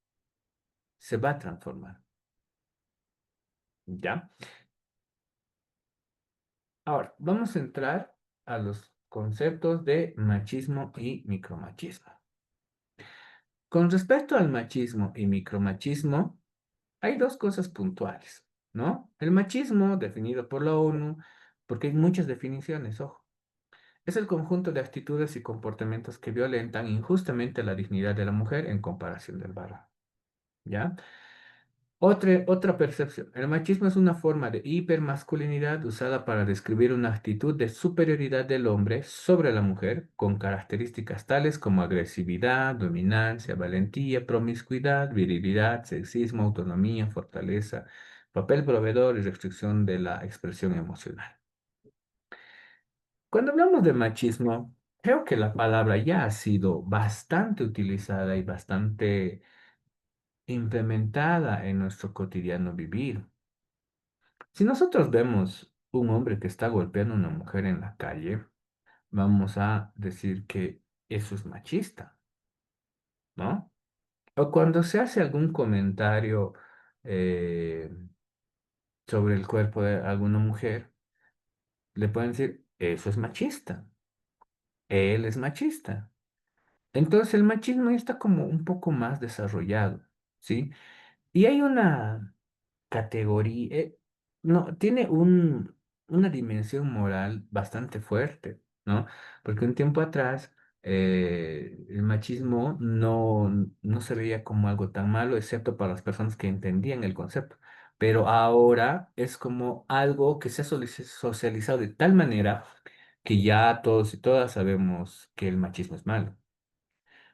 Se va a transformar, ¿ya? Ahora, vamos a entrar a los conceptos de machismo y micromachismo. Con respecto al machismo y micromachismo, hay dos cosas puntuales, ¿no? El machismo, definido por la ONU, porque hay muchas definiciones, ojo, es el conjunto de actitudes y comportamientos que violentan injustamente la dignidad de la mujer en comparación del varón, ¿ya? Otra percepción. El machismo es una forma de hipermasculinidad usada para describir una actitud de superioridad del hombre sobre la mujer, con características tales como agresividad, dominancia, valentía, promiscuidad, virilidad, sexismo, autonomía, fortaleza, papel proveedor y restricción de la expresión emocional. Cuando hablamos de machismo, creo que la palabra ya ha sido bastante utilizada y bastante implementada en nuestro cotidiano vivir. Si nosotros vemos un hombre que está golpeando a una mujer en la calle, vamos a decir que eso es machista, ¿no? O cuando se hace algún comentario eh, sobre el cuerpo de alguna mujer, le pueden decir, eso es machista, él es machista. Entonces el machismo ya está como un poco más desarrollado, ¿sí? Y hay una categoría, no, tiene una dimensión moral bastante fuerte, ¿no? Porque un tiempo atrás el machismo no se veía como algo tan malo, excepto para las personas que entendían el concepto. Pero ahora es como algo que se ha socializado de tal manera que ya todos y todas sabemos que el machismo es malo.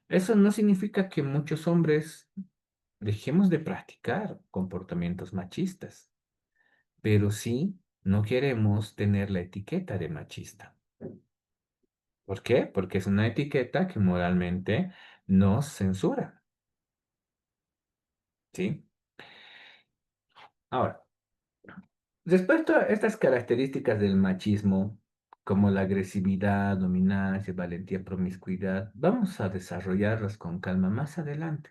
Eso no significa que muchos hombres dejemos de practicar comportamientos machistas, pero sí no queremos tener la etiqueta de machista. ¿Por qué? Porque es una etiqueta que moralmente nos censura, ¿sí? Ahora, respecto a estas características del machismo, como la agresividad, dominancia, valentía, promiscuidad, vamos a desarrollarlas con calma más adelante.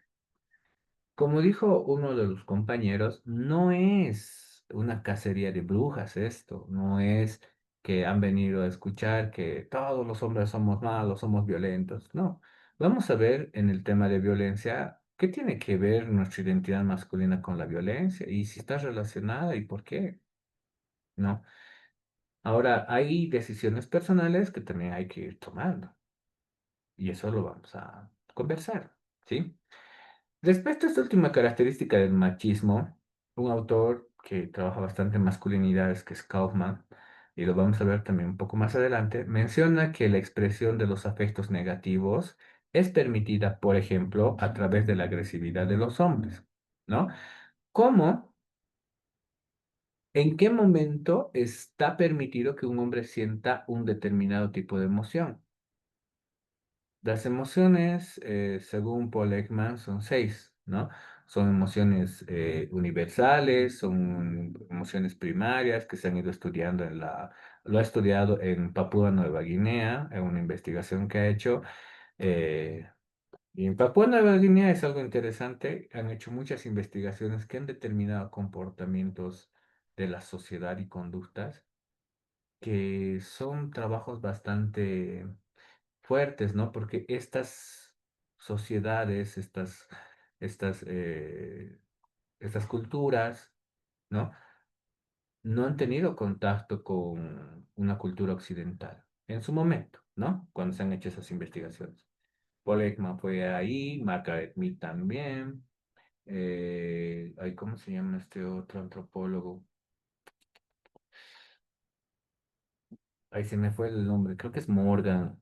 Como dijo uno de los compañeros, no es una cacería de brujas esto, no es que han venido a escuchar que todos los hombres somos malos, somos violentos, no. Vamos a ver en el tema de violencia qué tiene que ver nuestra identidad masculina con la violencia y si está relacionada y por qué, ¿no? Ahora, hay decisiones personales que también hay que ir tomando y eso lo vamos a conversar, ¿sí? Respecto a esta última característica del machismo, un autor que trabaja bastante en masculinidades, que es Kaufman, y lo vamos a ver también un poco más adelante, menciona que la expresión de los afectos negativos es permitida, por ejemplo, a través de la agresividad de los hombres, ¿no? ¿Cómo? ¿En qué momento está permitido que un hombre sienta un determinado tipo de emoción? Las emociones, según Paul Ekman, son seis, ¿no? Son emociones universales, son emociones primarias que se han ido estudiando lo ha estudiado en Papúa Nueva Guinea, en una investigación que ha hecho. eh, y en Papúa Nueva Guinea es algo interesante, han hecho muchas investigaciones que han determinado comportamientos de la sociedad y conductas que son trabajos bastante fuertes, ¿no? Porque estas sociedades, estas, eh, estas culturas, ¿no? No han tenido contacto con una cultura occidental en su momento, ¿no? Cuando se han hecho esas investigaciones. Paul Ekman fue ahí, Margaret Mead también. Ay, ¿cómo se llama este otro antropólogo? Ahí se me fue el nombre, creo que es Morgan.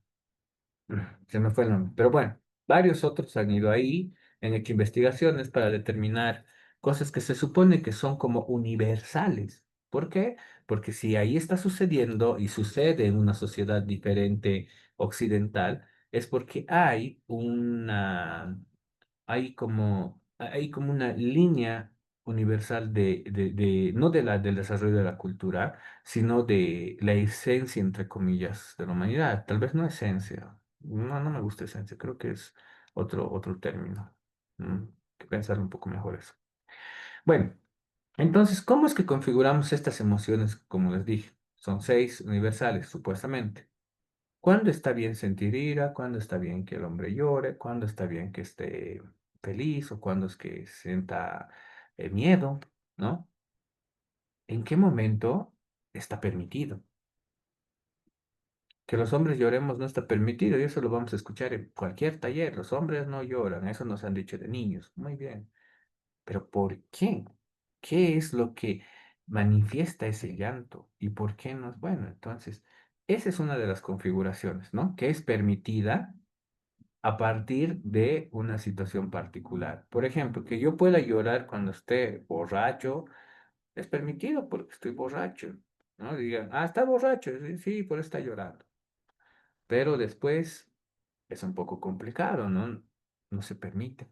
Se me fue el nombre. Pero bueno, varios otros han ido ahí, han hecho investigaciones para determinar cosas que se supone que son como universales. ¿Por qué? Porque si ahí está sucediendo y sucede en una sociedad diferente occidental, es porque hay como una línea universal no del desarrollo de la cultura, sino de la esencia, entre comillas, de la humanidad. Tal vez no esencia. No me gusta esencia, creo que es otro término. Hay que pensar un poco mejor eso. Bueno, entonces, ¿cómo es que configuramos estas emociones? Como les dije, son 6 universales, supuestamente. ¿Cuándo está bien sentir ira? ¿Cuándo está bien que el hombre llore? ¿Cuándo está bien que esté feliz? ¿O cuándo es que sienta miedo? ¿No? ¿En qué momento está permitido? Que los hombres lloremos no está permitido y eso lo vamos a escuchar en cualquier taller. Los hombres no lloran, eso nos han dicho de niños. Muy bien. Pero ¿por qué? ¿Qué es lo que manifiesta ese llanto? ¿Y por qué no es bueno? Entonces, esa es una de las configuraciones, ¿no? Que es permitida a partir de una situación particular. Por ejemplo, que yo pueda llorar cuando esté borracho, es permitido porque estoy borracho, ¿no? Digan, está borracho, sí, sí, por eso está llorando. Pero después es un poco complicado, ¿no? No se permite.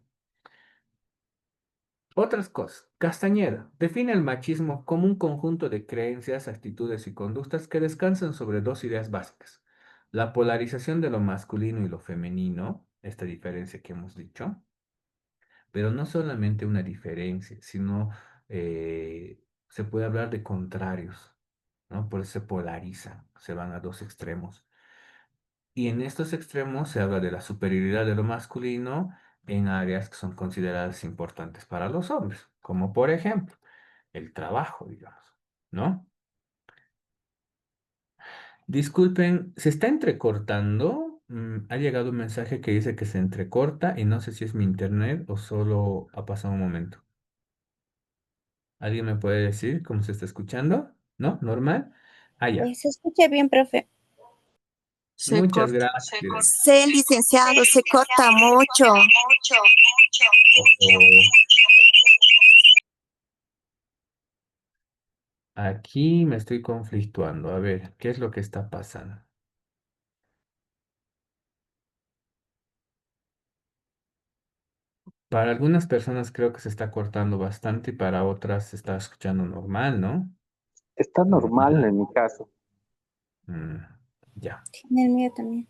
Otras cosas. Castañeda define el machismo como un conjunto de creencias, actitudes y conductas que descansan sobre dos ideas básicas. La polarización de lo masculino y lo femenino, esta diferencia que hemos dicho, pero no solamente una diferencia, sino se puede hablar de contrarios, ¿no? Por eso se polarizan, se van a dos extremos. Y en estos extremos se habla de la superioridad de lo masculino en áreas que son consideradas importantes para los hombres, como por ejemplo el trabajo, digamos, ¿no? Disculpen, ¿se está entrecortando? Ha llegado un mensaje que dice que se entrecorta y no sé si es mi internet o solo ha pasado un momento. ¿Alguien me puede decir cómo se está escuchando? ¿No? ¿Normal? Ah, ya. Se escucha bien, profe. Se Muchas corta. gracias. Sí, licenciado, se corta mucho. Ojo. Aquí me estoy conflictuando. A ver, ¿qué es lo que está pasando? Para algunas personas creo que se está cortando bastante y para otras se está escuchando normal, ¿no? Está normal en mi caso. Mm, ya, En el mío también.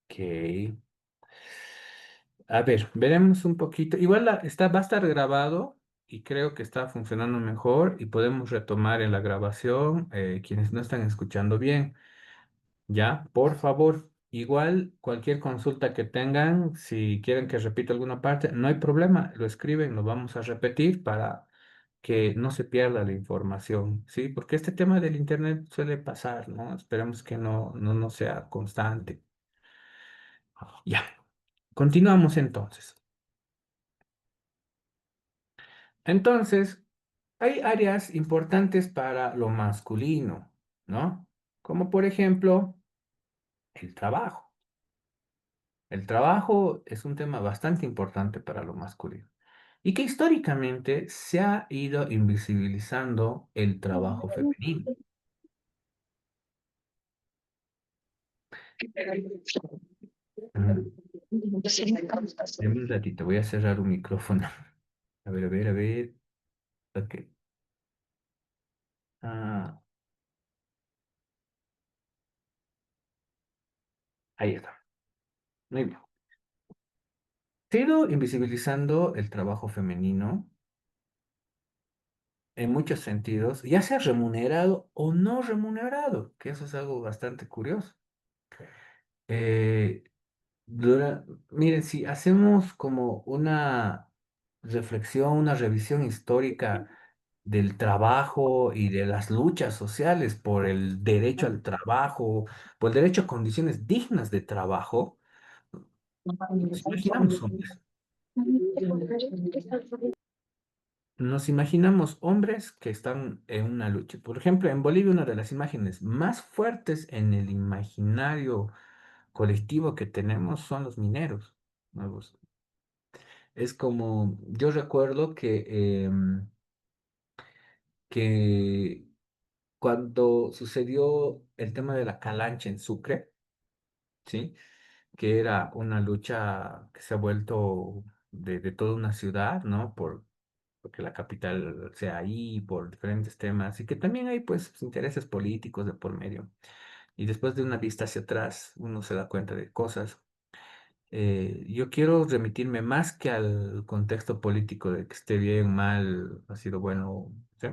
ok. A ver, veremos un poquito. Igual va a estar grabado y creo que está funcionando mejor y podemos retomar en la grabación quienes no están escuchando bien. Ya, por favor, igual cualquier consulta que tengan, si quieren que repita alguna parte, no hay problema, lo escriben, lo vamos a repetir para que no se pierda la información, ¿sí? Porque este tema del internet suele pasar, ¿no? Esperemos que no sea constante. Ya, continuamos entonces. Entonces, hay áreas importantes para lo masculino, ¿no? Como por ejemplo, el trabajo. El trabajo es un tema bastante importante para lo masculino y que históricamente se ha ido invisibilizando el trabajo femenino. Mm. Deme un ratito, voy a cerrar un micrófono. A ver, a ver, a ver. Ok. Ah, ahí está. Muy bien. Se ha ido invisibilizando el trabajo femenino en muchos sentidos, ya sea remunerado o no remunerado, que eso es algo bastante curioso. Eh, miren, si hacemos como una reflexión, una revisión histórica del trabajo y de las luchas sociales por el derecho al trabajo, por el derecho a condiciones dignas de trabajo, nos imaginamos hombres. Nos imaginamos hombres que están en una lucha. Por ejemplo, en Bolivia una de las imágenes más fuertes en el imaginario colectivo que tenemos son los mineros, ¿no? Es como, yo recuerdo que cuando sucedió el tema de la calancha en Sucre, ¿sí? Que era una lucha que se ha vuelto de toda una ciudad, ¿no? Porque la capital sea ahí, por diferentes temas, y que también hay pues intereses políticos de por medio. Y después de una vista hacia atrás, uno se da cuenta de cosas. Yo quiero remitirme más que al contexto político de que esté bien, mal, ha sido bueno, ¿sí?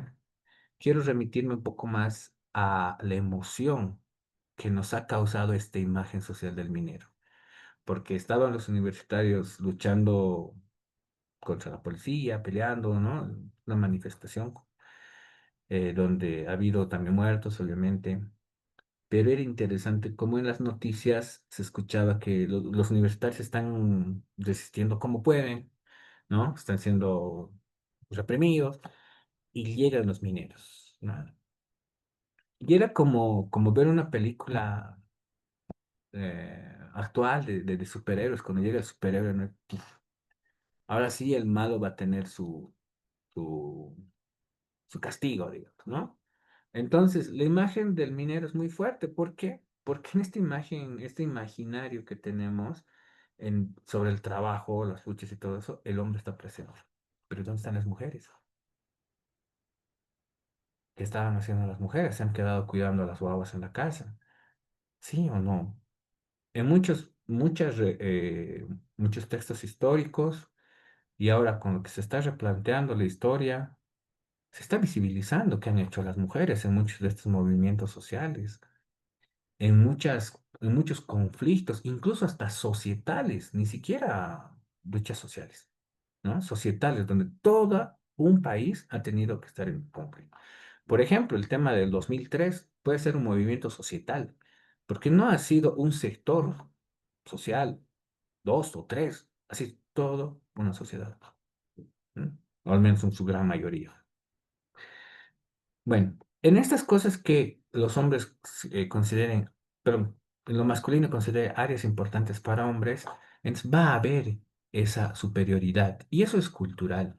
Quiero remitirme un poco más a la emoción que nos ha causado esta imagen social del minero, porque estaban los universitarios luchando contra la policía, peleando, ¿no? Una manifestación donde ha habido también muertos, obviamente, pero era interesante cómo en las noticias se escuchaba que los universitarios están resistiendo como pueden, ¿no? Están siendo reprimidos y llegan los mineros, ¿no? Y era como ver una película actual de superhéroes, cuando llega el superhéroe, ¿no? Puf, ahora sí el malo va a tener su, su castigo, digamos, ¿no? Entonces, la imagen del minero es muy fuerte. ¿Por qué? Porque en esta imagen, este imaginario que tenemos sobre el trabajo, las luchas y todo eso, el hombre está presente. Pero ¿dónde están las mujeres? ¿Qué estaban haciendo las mujeres? ¿Se han quedado cuidando a las guaguas en la casa? ¿Sí o no? En muchos textos históricos y ahora con lo que se está replanteando la historia, se está visibilizando qué han hecho las mujeres en muchos de estos movimientos sociales, en muchos conflictos, incluso hasta societales, ni siquiera luchas sociales, ¿no? Societales, donde todo un país ha tenido que estar en conflicto. Por ejemplo, el tema del 2003 puede ser un movimiento societal, porque no ha sido un sector social, dos o tres, así todo una sociedad, ¿no? O al menos en su gran mayoría. Bueno, en estas cosas que los hombres consideren, pero en lo masculino considere áreas importantes para hombres, entonces va a haber esa superioridad y eso es cultural.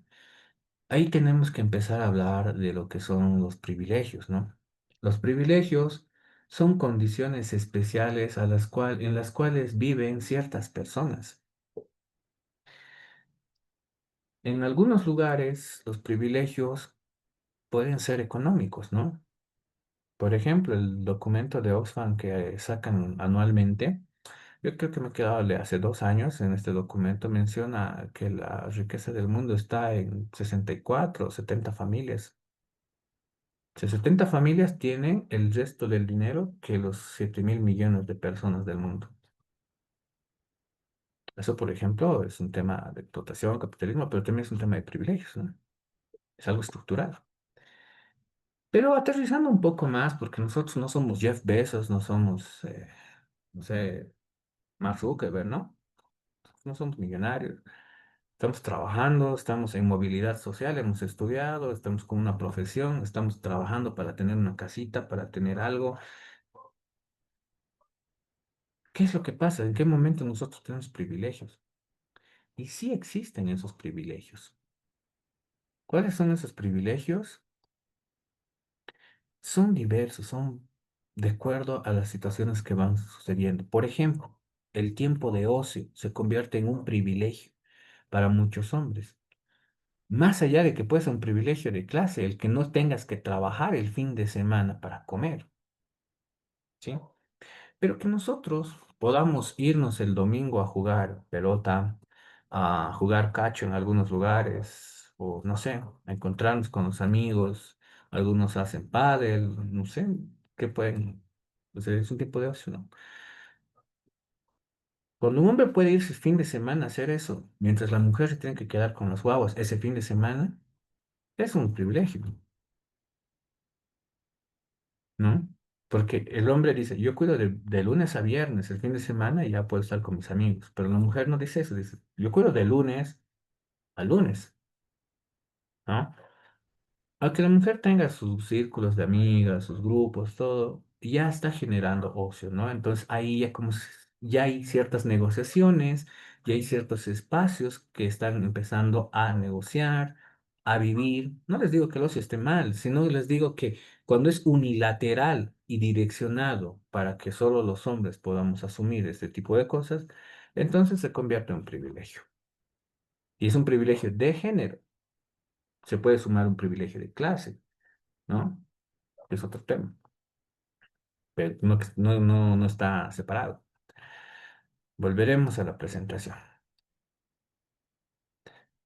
Ahí tenemos que empezar a hablar de lo que son los privilegios, ¿no? Los privilegios son condiciones especiales en las cuales viven ciertas personas. En algunos lugares, los privilegios pueden ser económicos, ¿no? Por ejemplo, el documento de Oxfam que sacan anualmente, yo creo que me he quedado de hace 2 años en este documento, menciona que la riqueza del mundo está en 64 o 70 familias. Si 70 familias tienen el resto del dinero que los 7.000 millones de personas del mundo. Eso, por ejemplo, es un tema de explotación, capitalismo, pero también es un tema de privilegios, ¿no? Es algo estructural. Pero aterrizando un poco más, porque nosotros no somos Jeff Bezos, no somos, no sé, Mark Zuckerberg, ¿no? No somos millonarios. Estamos trabajando, estamos en movilidad social, hemos estudiado, estamos con una profesión, estamos trabajando para tener una casita, para tener algo. ¿Qué es lo que pasa? ¿En qué momento nosotros tenemos privilegios? Y sí existen esos privilegios. ¿Cuáles son esos privilegios? Son diversos, son de acuerdo a las situaciones que van sucediendo. Por ejemplo, el tiempo de ocio se convierte en un privilegio para muchos hombres. Más allá de que puede ser un privilegio de clase, el que no tengas que trabajar el fin de semana para comer, ¿sí? Pero que nosotros podamos irnos el domingo a jugar pelota, a jugar cacho en algunos lugares, o no sé, a encontrarnos con los amigos, algunos hacen pádel, no sé, qué pueden, o sea, es un tipo de ocio, ¿no? Cuando un hombre puede irse el fin de semana a hacer eso, mientras la mujer se tiene que quedar con los guaguas ese fin de semana, es un privilegio, ¿no? Porque el hombre dice, yo cuido de lunes a viernes, el fin de semana, y ya puedo estar con mis amigos. Pero la mujer no dice eso, dice, yo cuido de lunes a lunes, ¿no? Aunque la mujer tenga sus círculos de amigas, sus grupos, todo, ya está generando ocio, ¿no? Entonces ahí ya ya hay ciertas negociaciones, ya hay ciertos espacios que están empezando a negociar, a vivir. No les digo que el ocio esté mal, sino les digo que cuando es unilateral y direccionado para que solo los hombres podamos asumir este tipo de cosas, entonces se convierte en un privilegio. Y es un privilegio de género. Se puede sumar un privilegio de clase, ¿no? Es otro tema, pero no está separado. Volveremos a la presentación.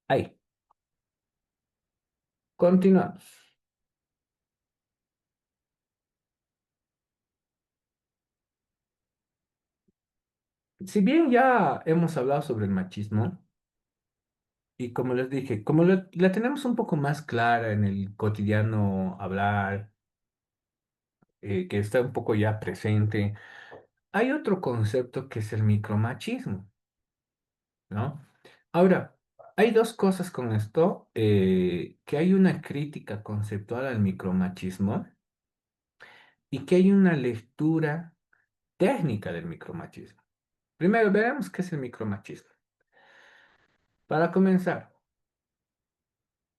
Ahí, continuamos. Si bien ya hemos hablado sobre el machismo, y como les dije, como la tenemos un poco más clara en el cotidiano hablar, que está un poco ya presente, hay otro concepto que es el micromachismo, ¿no? Ahora, hay dos cosas con esto, que hay una crítica conceptual al micromachismo y que hay una lectura técnica del micromachismo. Primero, veremos qué es el micromachismo. Para comenzar,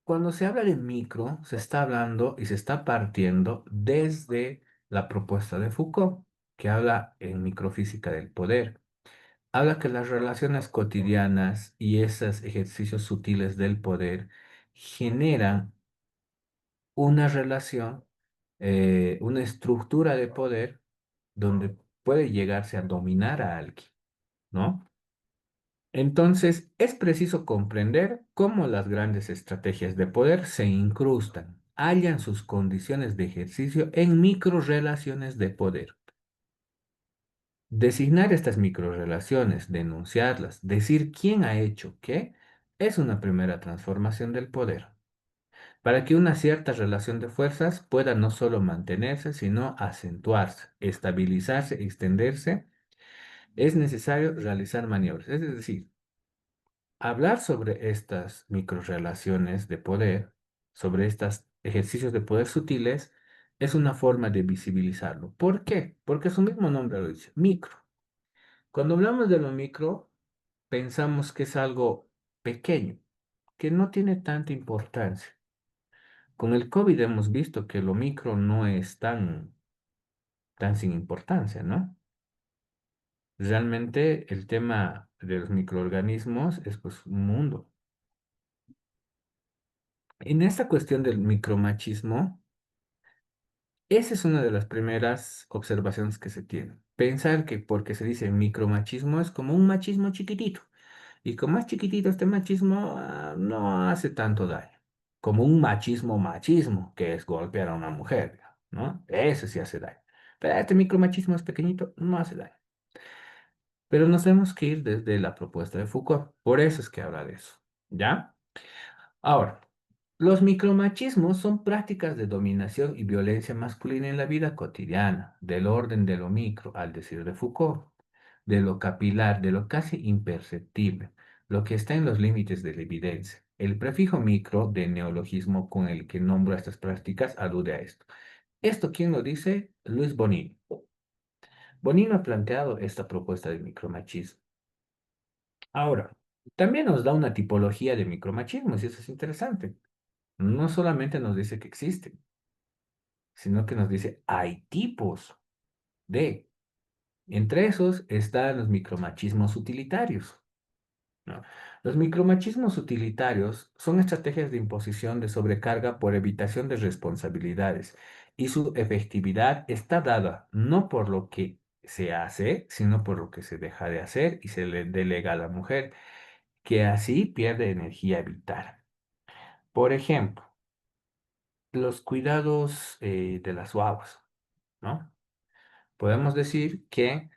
cuando se habla de micro, se está hablando y se está partiendo desde la propuesta de Foucault, que habla en microfísica del poder. Habla que las relaciones cotidianas y esos ejercicios sutiles del poder generan una relación, una estructura de poder donde puede llegarse a dominar a alguien, ¿no? Entonces, es preciso comprender cómo las grandes estrategias de poder se incrustan, hallan sus condiciones de ejercicio en microrelaciones de poder. Designar estas microrelaciones, denunciarlas, decir quién ha hecho qué, es una primera transformación del poder, para que una cierta relación de fuerzas pueda no solo mantenerse, sino acentuarse, estabilizarse, extenderse, es necesario realizar maniobras. Es decir, hablar sobre estas microrelaciones de poder, sobre estos ejercicios de poder sutiles, es una forma de visibilizarlo. ¿Por qué? Porque su mismo nombre lo dice, micro. Cuando hablamos de lo micro, pensamos que es algo pequeño, que no tiene tanta importancia. Con el COVID hemos visto que lo micro no es tan sin importancia, ¿no? Realmente el tema de los microorganismos es pues un mundo. En esta cuestión del micromachismo, esa es una de las primeras observaciones que se tiene. Pensar que porque se dice micromachismo es como un machismo chiquitito. Y como es chiquitito este machismo, no hace tanto daño. Como un machismo, que es golpear a una mujer, ¿no? Ese sí hace daño. Pero este micromachismo es pequeñito, no hace daño. Pero nos tenemos que ir desde la propuesta de Foucault. Por eso es que habla de eso. ¿Ya? Ahora, los micromachismos son prácticas de dominación y violencia masculina en la vida cotidiana, del orden de lo micro, al decir de Foucault, de lo capilar, de lo casi imperceptible, lo que está en los límites de la evidencia. El prefijo micro de neologismo con el que nombro estas prácticas alude a esto. ¿Esto quién lo dice? Luis Bonino. Bonino ha planteado esta propuesta de micromachismo. Ahora, también nos da una tipología de micromachismos y eso es interesante. No solamente nos dice que existen, sino que nos dice hay tipos de. Entre esos están los micromachismos utilitarios, ¿no? Los micromachismos utilitarios son estrategias de imposición de sobrecarga por evitación de responsabilidades y su efectividad está dada no por lo que se hace, sino por lo que se deja de hacer y se le delega a la mujer, que así pierde energía vital. Por ejemplo, los cuidados de las guaguas, ¿no? Podemos decir que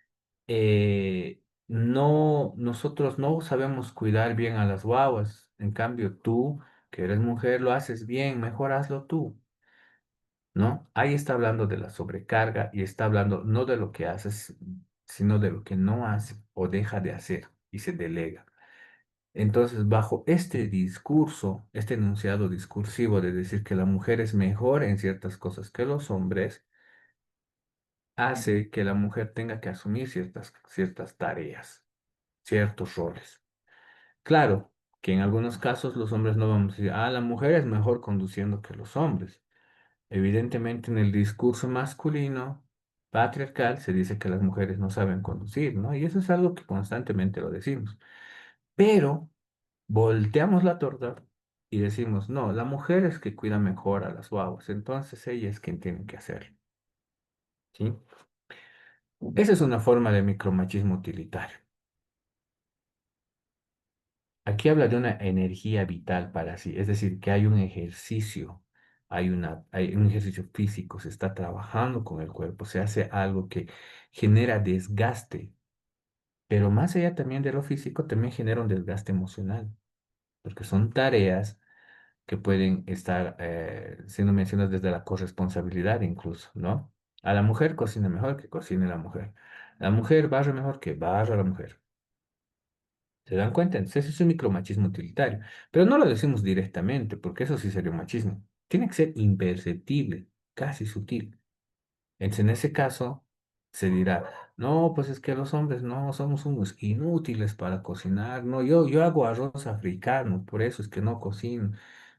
nosotros no sabemos cuidar bien a las guaguas. En cambio, tú, que eres mujer, lo haces bien, mejor hazlo tú, ¿no? Ahí está hablando de la sobrecarga y está hablando no de lo que haces, sino de lo que no hace o deja de hacer y se delega. Entonces, bajo este discurso, este enunciado discursivo de decir que la mujer es mejor en ciertas cosas que los hombres, hace que la mujer tenga que asumir ciertas tareas, ciertos roles. Claro que en algunos casos los hombres no vamos a decir, ah, la mujer es mejor conduciendo que los hombres. Evidentemente en el discurso masculino, patriarcal, se dice que las mujeres no saben conducir, ¿no? Y eso es algo que constantemente lo decimos. Pero volteamos la torta y decimos, no, la mujer es que cuida mejor a las guaguas, entonces ella es quien tiene que hacerlo, ¿sí? Esa es una forma de micromachismo utilitario. Aquí habla de una energía vital para sí, es decir, que hay un ejercicio, hay un ejercicio físico, se está trabajando con el cuerpo, se hace algo que genera desgaste, pero más allá también de lo físico, también genera un desgaste emocional, porque son tareas que pueden estar siendo mencionadas desde la corresponsabilidad incluso, ¿no? A la mujer cocina mejor que cocine la mujer. La mujer barre mejor que barra la mujer. ¿Se dan cuenta? Entonces, ese es un micromachismo utilitario. Pero no lo decimos directamente, porque eso sí sería un machismo. Tiene que ser imperceptible, casi sutil. Entonces, en ese caso, se dirá, no, pues es que los hombres no somos unos inútiles para cocinar. No, yo hago arroz africano, por eso es que no cocino.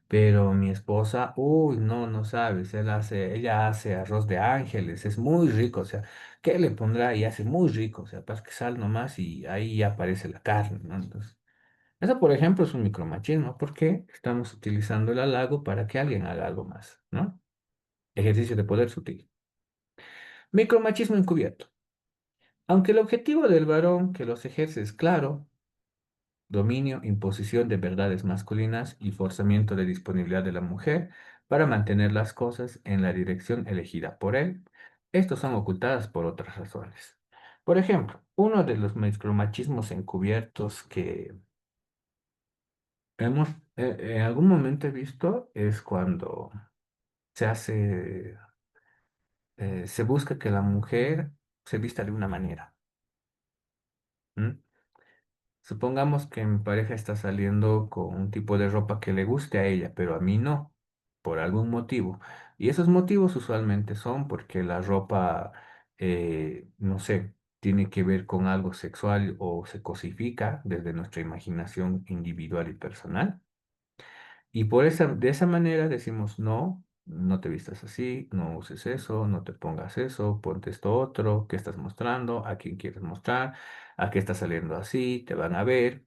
Pero mi esposa, uy, no, no sabes, ella hace arroz de ángeles, es muy rico, o sea, ¿qué le pondrá? Y hace muy rico, o sea, para que sal nomás y ahí ya aparece la carne, ¿no? Entonces, eso, por ejemplo, es un micromachismo, porque estamos utilizando el halago para que alguien haga algo más, ¿no? Ejercicio de poder sutil. Micromachismo encubierto. Aunque el objetivo del varón que los ejerce es claro, dominio, imposición de verdades masculinas y forzamiento de disponibilidad de la mujer para mantener las cosas en la dirección elegida por él, estos son ocultadas por otras razones. Por ejemplo, uno de los micromachismos encubiertos que hemos en algún momento he visto es cuando se hace, se busca que la mujer se vista de una manera. ¿M? Supongamos que mi pareja está saliendo con un tipo de ropa que le guste a ella, pero a mí no, por algún motivo. Y esos motivos usualmente son porque la ropa, no sé, tiene que ver con algo sexual o se cosifica desde nuestra imaginación individual y personal. Y de esa manera decimos, no, no te vistas así, no uses eso, no te pongas eso, ponte esto otro, ¿qué estás mostrando? ¿A quién quieres mostrar? ¿A qué estás saliendo así? Te van a ver,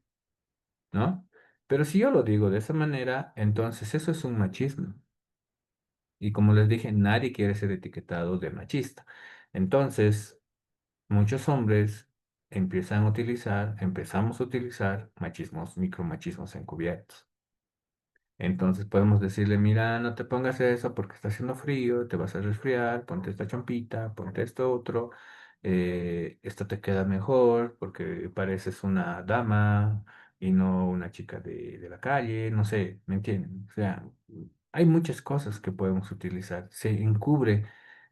¿no? Pero si yo lo digo de esa manera, entonces eso es un machismo. Y como les dije, nadie quiere ser etiquetado de machista. Entonces, muchos hombres empezamos a utilizar machismos, micromachismos encubiertos. Entonces podemos decirle, mira, no te pongas eso porque está haciendo frío, te vas a resfriar, ponte esta champita, ponte esto otro, esto te queda mejor porque pareces una dama y no una chica de la calle, no sé, ¿me entienden? O sea, hay muchas cosas que podemos utilizar. Se encubre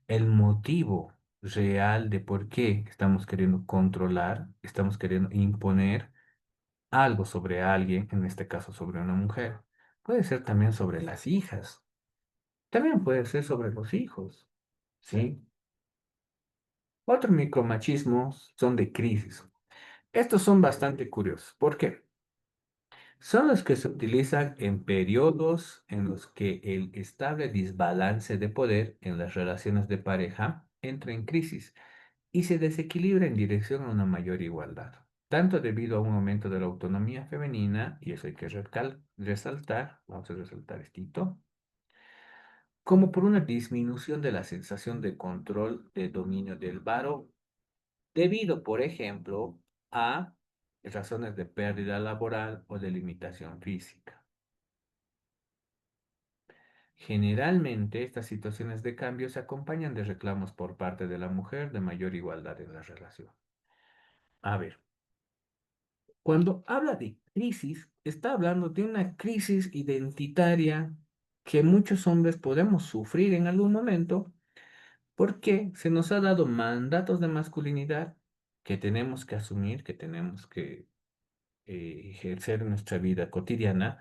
el motivo real de por qué estamos queriendo controlar, estamos queriendo imponer algo sobre alguien, en este caso sobre una mujer. Puede ser también sobre las hijas. También puede ser sobre los hijos. ¿Sí? Otros micromachismos son de crisis. Estos son bastante curiosos. ¿Por qué? Son los que se utilizan en periodos en los que el estable desbalance de poder en las relaciones de pareja entra en crisis y se desequilibra en dirección a una mayor igualdad, tanto debido a un aumento de la autonomía femenina, y eso hay que resaltar, vamos a resaltar esto, como por una disminución de la sensación de control de dominio del varón, debido, por ejemplo, a razones de pérdida laboral o de limitación física. Generalmente, estas situaciones de cambio se acompañan de reclamos por parte de la mujer de mayor igualdad en la relación. A ver, cuando habla de crisis, está hablando de una crisis identitaria que muchos hombres podemos sufrir en algún momento porque se nos ha dado mandatos de masculinidad que tenemos que asumir, que tenemos que ejercer en nuestra vida cotidiana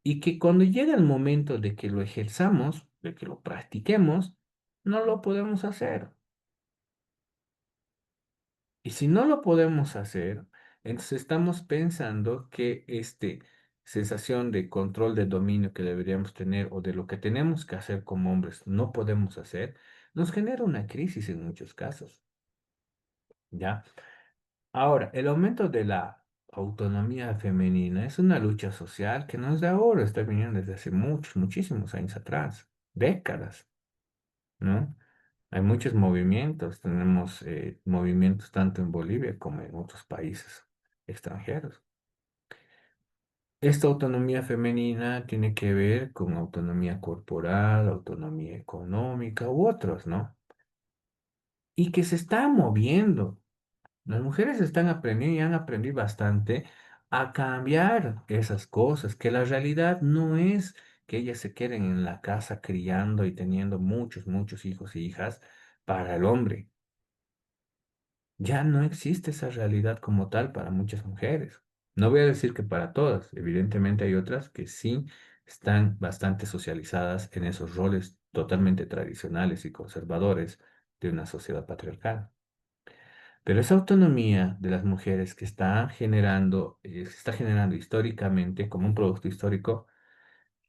y que cuando llega el momento de que lo ejerzamos, de que lo practiquemos, no lo podemos hacer. Y si no lo podemos hacer, entonces estamos pensando que esta sensación de control de dominio que deberíamos tener o de lo que tenemos que hacer como hombres no podemos hacer, nos genera una crisis en muchos casos. ¿Ya? Ahora, el aumento de la autonomía femenina es una lucha social que no es de ahora, está viniendo desde hace muchos, muchísimos años atrás, décadas, ¿no? Hay muchos movimientos, tenemos movimientos tanto en Bolivia como en otros países extranjeros. Esta autonomía femenina tiene que ver con autonomía corporal, autonomía económica u otros, ¿no? Y que se está moviendo. Las mujeres están aprendiendo y han aprendido bastante a cambiar esas cosas, que la realidad no es que ellas se queden en la casa criando y teniendo muchos, muchos hijos e hijas para el hombre. Ya no existe esa realidad como tal para muchas mujeres. No voy a decir que para todas, evidentemente hay otras que sí están bastante socializadas en esos roles totalmente tradicionales y conservadores de una sociedad patriarcal. Pero esa autonomía de las mujeres que se está generando históricamente como un producto histórico,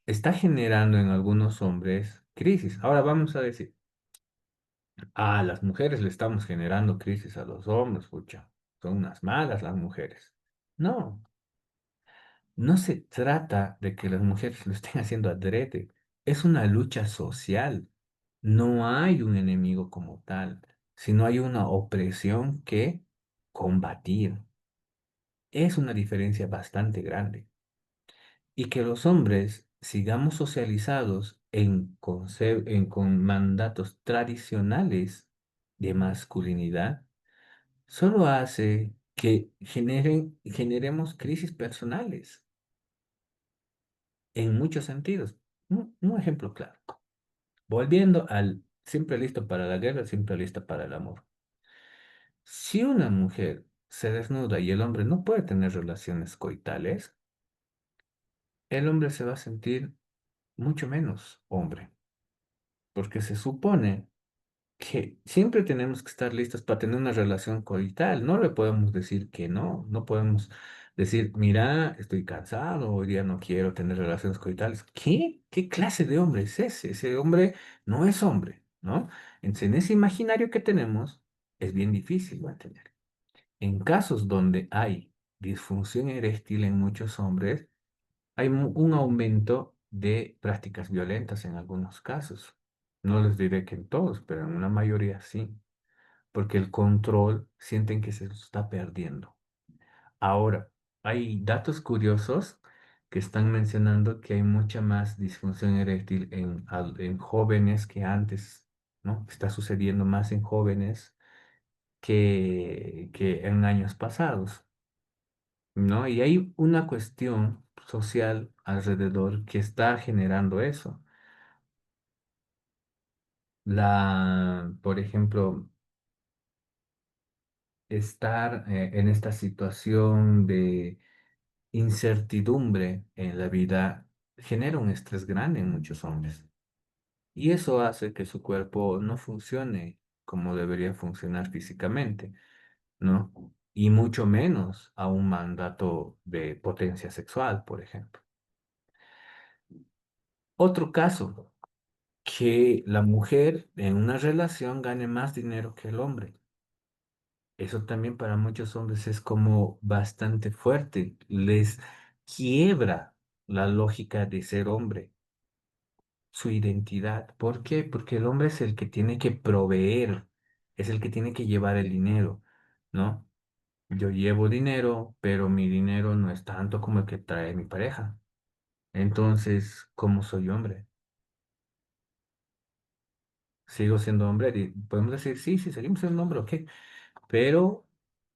está generando en algunos hombres crisis. Ahora vamos a decir, a las mujeres le estamos generando crisis a los hombres, pucha, son unas malas las mujeres. No, no se trata de que las mujeres lo estén haciendo adrede, es una lucha social. No hay un enemigo como tal, sino hay una opresión que combatir. Es una diferencia bastante grande. Y que los hombres sigamos socializados con mandatos tradicionales de masculinidad, solo hace que generemos crisis personales en muchos sentidos. Un ejemplo claro. Volviendo al siempre listo para la guerra, siempre lista para el amor. Si una mujer se desnuda y el hombre no puede tener relaciones coitales, el hombre se va a sentir mucho menos hombre, porque se supone que siempre tenemos que estar listos para tener una relación coital. No le podemos decir que no, no podemos decir, mira, estoy cansado, hoy día no quiero tener relaciones coitales. ¿Qué? ¿Qué clase de hombre es ese? Ese hombre no es hombre, ¿no? Entonces, en ese imaginario que tenemos, es bien difícil mantener. En casos donde hay disfunción eréctil en muchos hombres, hay un aumento de prácticas violentas en algunos casos. No les diré que en todos, pero en una mayoría sí, porque el control sienten que se lo está perdiendo. Ahora, hay datos curiosos que están mencionando que hay mucha más disfunción eréctil en jóvenes que antes, ¿no? Está sucediendo más en jóvenes que en años pasados. ¿No? Y hay una cuestión social alrededor que está generando eso. Por ejemplo, estar en esta situación de incertidumbre en la vida genera un estrés grande en muchos hombres. Y eso hace que su cuerpo no funcione como debería funcionar físicamente, ¿no? Y mucho menos a un mandato de potencia sexual, por ejemplo. Otro caso, que la mujer en una relación gane más dinero que el hombre. Eso también para muchos hombres es como bastante fuerte, les quiebra la lógica de ser hombre, su identidad. ¿Por qué? Porque el hombre es el que tiene que proveer, es el que tiene que llevar el dinero, ¿no? Yo llevo dinero, pero mi dinero no es tanto como el que trae mi pareja. Entonces, ¿cómo soy hombre? ¿Sigo siendo hombre? Podemos decir, sí, sí, seguimos siendo hombre, ok. Pero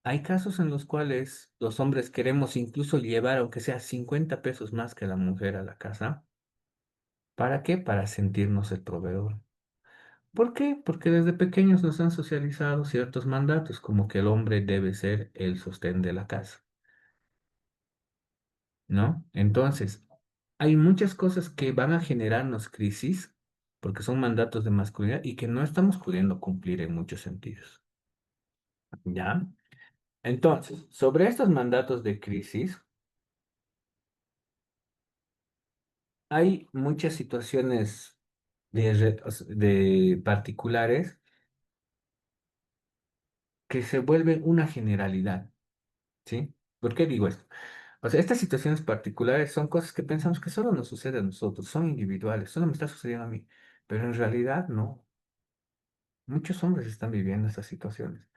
hay casos en los cuales los hombres queremos incluso llevar, aunque sea 50 pesos más que la mujer a la casa. ¿Para qué? Para sentirnos el proveedor. ¿Por qué? Porque desde pequeños nos han socializado ciertos mandatos, como que el hombre debe ser el sostén de la casa, ¿no? Entonces, hay muchas cosas que van a generarnos crisis, porque son mandatos de masculinidad y que no estamos pudiendo cumplir en muchos sentidos, ¿ya? Entonces, sobre estos mandatos de crisis, hay muchas situaciones de particulares que se vuelven una generalidad, ¿sí? ¿Por qué digo esto? O sea, estas situaciones particulares son cosas que pensamos que solo nos sucede a nosotros, son individuales, solo me está sucediendo a mí, pero en realidad no. Muchos hombres están viviendo estas situaciones.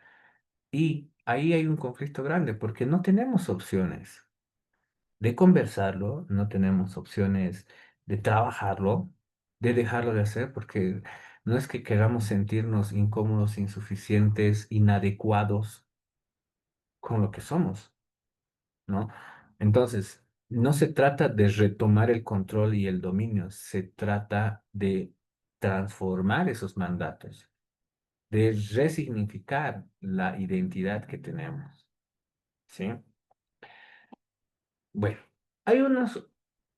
Y ahí hay un conflicto grande porque no tenemos opciones de conversarlo, no tenemos opciones de trabajarlo, de dejarlo de hacer, porque no es que queramos sentirnos incómodos, insuficientes, inadecuados con lo que somos, ¿no? Entonces, no se trata de retomar el control y el dominio, se trata de transformar esos mandatos, de resignificar la identidad que tenemos, ¿sí? Bueno, hay unos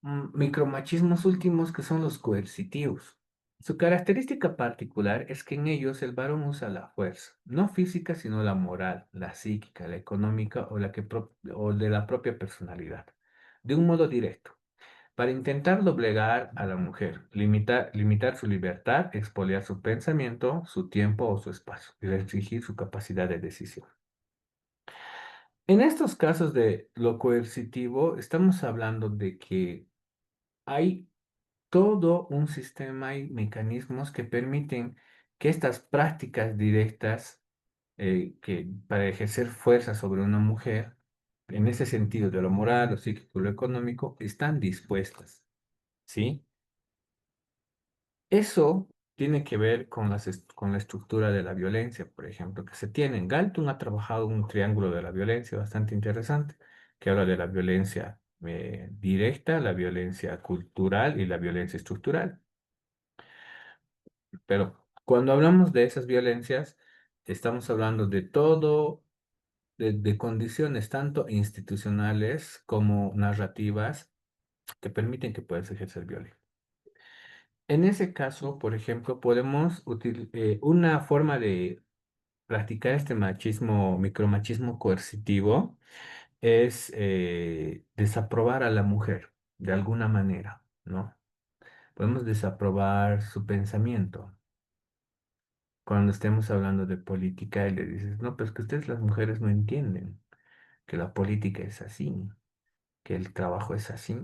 micromachismos últimos que son los coercitivos. Su característica particular es que en ellos el varón usa la fuerza, no física, sino la moral, la psíquica, la económica o de la propia personalidad, de un modo directo, para intentar doblegar a la mujer, limitar su libertad, expoliar su pensamiento, su tiempo o su espacio y restringir su capacidad de decisión. En estos casos de lo coercitivo, estamos hablando de que hay todo un sistema y mecanismos que permiten que estas prácticas directas que para ejercer fuerza sobre una mujer, en ese sentido de lo moral, lo psíquico, lo económico, están dispuestas, ¿sí? Eso tiene que ver con con la estructura de la violencia, por ejemplo, que se tiene. Galton ha trabajado un triángulo de la violencia bastante interesante, que habla de la violencia directa, la violencia cultural y la violencia estructural. Pero cuando hablamos de esas violencias, estamos hablando de todo, de condiciones tanto institucionales como narrativas que permiten que puedas ejercer violencia. En ese caso, por ejemplo, podemos utilizar una forma de practicar este machismo, micromachismo coercitivo, es desaprobar a la mujer de alguna manera, ¿no? Podemos desaprobar su pensamiento. Cuando estemos hablando de política y le dices, no, pues que ustedes las mujeres no entienden que la política es así, que el trabajo es así,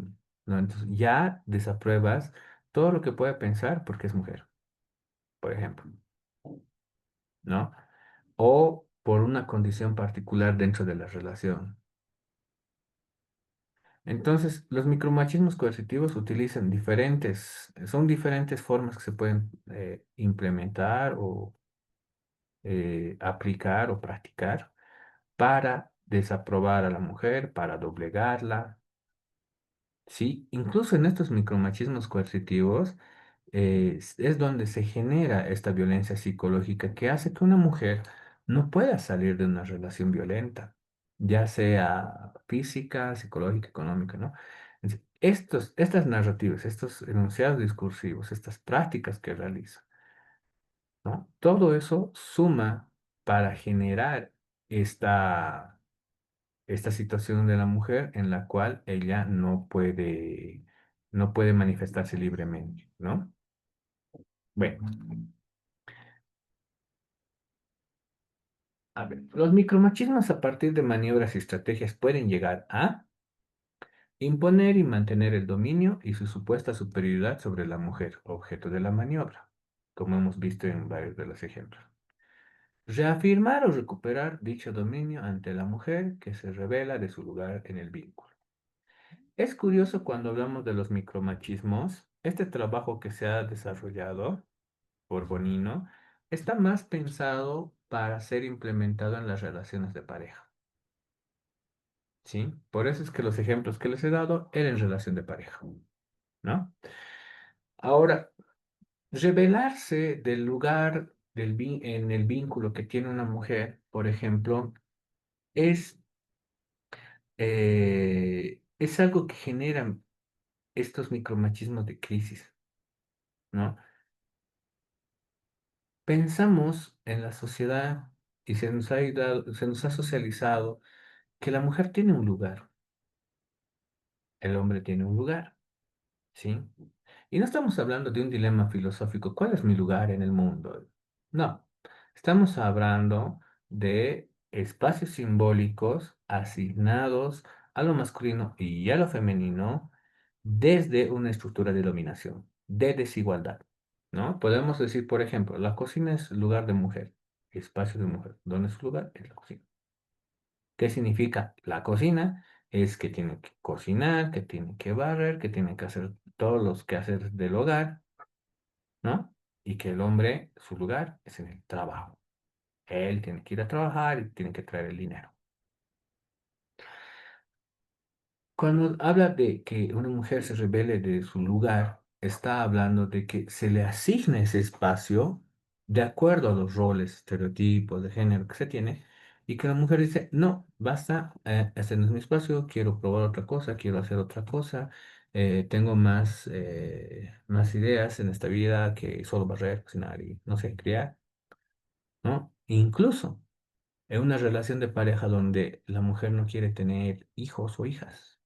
¿no? Entonces ya desapruebas todo lo que pueda pensar porque es mujer, por ejemplo, ¿no? O por una condición particular dentro de la relación. Entonces, los micromachismos coercitivos utilizan son diferentes formas que se pueden implementar o aplicar o practicar para desaprobar a la mujer, para doblegarla. Sí, incluso en estos micromachismos coercitivos es donde se genera esta violencia psicológica que hace que una mujer no pueda salir de una relación violenta, ya sea física, psicológica, económica, ¿no? Estas narrativas, estos enunciados discursivos, estas prácticas que realiza, ¿no? Todo eso suma para generar esta esta situación de la mujer en la cual ella no puede manifestarse libremente, ¿no? Bueno, A ver, los micromachismos a partir de maniobras y estrategias pueden llegar a imponer y mantener el dominio y su supuesta superioridad sobre la mujer, objeto de la maniobra, como hemos visto en varios de los ejemplos. Reafirmar o recuperar dicho dominio ante la mujer que se revela de su lugar en el vínculo. Es curioso cuando hablamos de los micromachismos, este trabajo que se ha desarrollado por Bonino está más pensado para ser implementado en las relaciones de pareja, ¿sí? Por eso es que los ejemplos que les he dado eran en relación de pareja, ¿no? Ahora, revelarse del lugar en el vínculo que tiene una mujer, por ejemplo, es, es algo que genera estos micromachismos de crisis, ¿no? Pensamos en la sociedad y se nos ha socializado que la mujer tiene un lugar, el hombre tiene un lugar, ¿sí? Y no estamos hablando de un dilema filosófico, ¿cuál es mi lugar en el mundo? No, estamos hablando de espacios simbólicos asignados a lo masculino y a lo femenino desde una estructura de dominación, de desigualdad, ¿no? Podemos decir, por ejemplo, la cocina es lugar de mujer, espacio de mujer. ¿Dónde es su lugar? En la cocina. ¿Qué significa la cocina? Es que tiene que cocinar, que tiene que barrer, que tiene que hacer todos los quehaceres del hogar, ¿no? Y que el hombre, su lugar es en el trabajo. Él tiene que ir a trabajar y tiene que traer el dinero. Cuando habla de que una mujer se revele de su lugar, está hablando de que se le asigna ese espacio de acuerdo a los roles, estereotipos de género que se tiene, y que la mujer dice, no, basta, este no es mi espacio, quiero probar otra cosa, quiero hacer otra cosa, tengo más ideas en esta vida que solo barrer, cocinar y, no sé, criar, ¿no? Incluso en una relación de pareja donde la mujer no quiere tener hijos o hijas,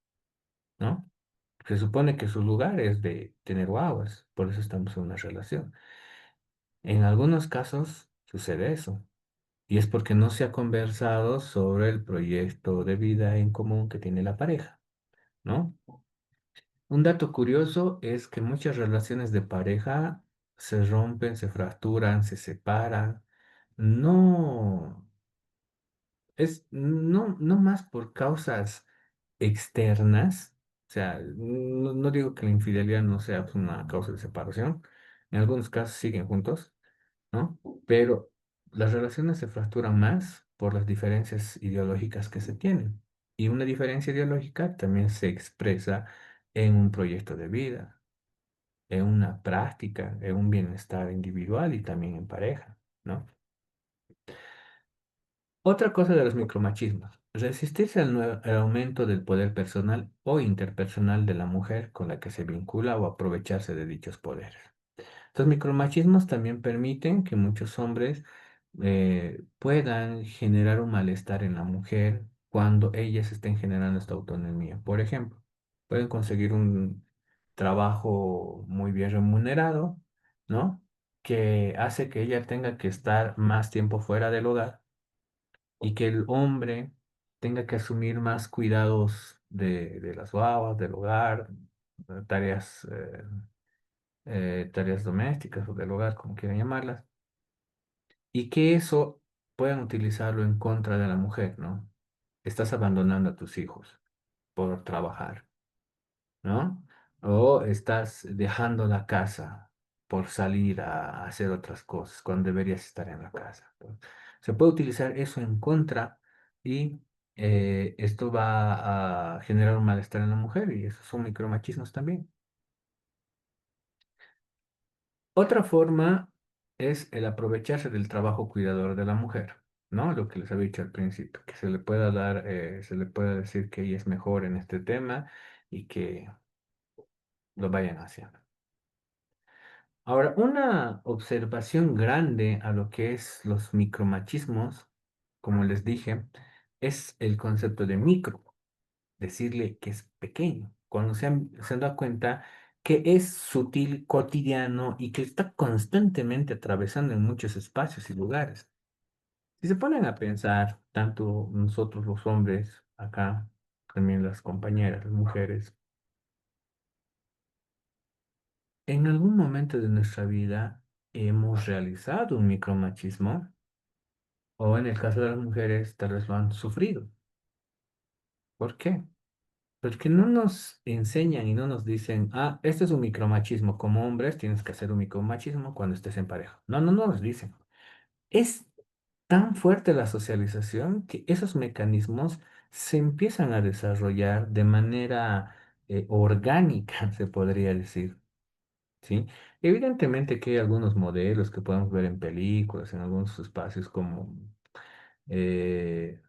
¿no? Se supone que su lugar es de tener guaguas, por eso estamos en una relación. En algunos casos sucede eso, y es porque no se ha conversado sobre el proyecto de vida en común que tiene la pareja, ¿no? Un dato curioso es que muchas relaciones de pareja se rompen, se fracturan, se separan, no, no más por causas externas, o sea, no digo que la infidelidad no sea pues, una causa de separación, en algunos casos siguen juntos, ¿no? Pero las relaciones se fracturan más por las diferencias ideológicas que se tienen. Y una diferencia ideológica también se expresa en un proyecto de vida, en una práctica, en un bienestar individual y también en pareja, ¿no? Otra cosa de los micromachismos, resistirse al aumento del poder personal o interpersonal de la mujer con la que se vincula o aprovecharse de dichos poderes. Estos micromachismos también permiten que muchos hombres puedan generar un malestar en la mujer cuando ellas estén generando esta autonomía. Por ejemplo, pueden conseguir un trabajo muy bien remunerado, ¿no? Que hace que ella tenga que estar más tiempo fuera del hogar y que el hombre tenga que asumir más cuidados de las guaguas, del hogar, tareas, tareas domésticas o del hogar, como quieran llamarlas, y que eso puedan utilizarlo en contra de la mujer, ¿no? Estás abandonando a tus hijos por trabajar, ¿no? O estás dejando la casa por salir a hacer otras cosas cuando deberías estar en la casa. ¿No? Se puede utilizar eso en contra y esto va a generar un malestar en la mujer y esos son micromachismos también. Otra forma es el aprovecharse del trabajo cuidador de la mujer, ¿no? Lo que les había dicho al principio, que se le pueda dar, se le pueda decir que ella es mejor en este tema y que lo vayan haciendo. Ahora, una observación grande a lo que es los micromachismos, como les dije, es el concepto de micro, decirle que es pequeño, cuando se han dado cuenta que es sutil, cotidiano y que está constantemente atravesando en muchos espacios y lugares. Si se ponen a pensar, tanto nosotros los hombres acá, también las compañeras, las mujeres, en algún momento de nuestra vida hemos realizado un micromachismo o en el caso de las mujeres tal vez lo han sufrido. ¿Por qué? Porque no nos enseñan y no nos dicen, ah, este es un micromachismo. Como hombres tienes que hacer un micromachismo cuando estés en pareja. No, no, no nos dicen. Es tan fuerte la socialización que esos mecanismos se empiezan a desarrollar de manera orgánica, se podría decir. ¿Sí? Evidentemente que hay algunos modelos que podemos ver en películas, en algunos espacios como, eh,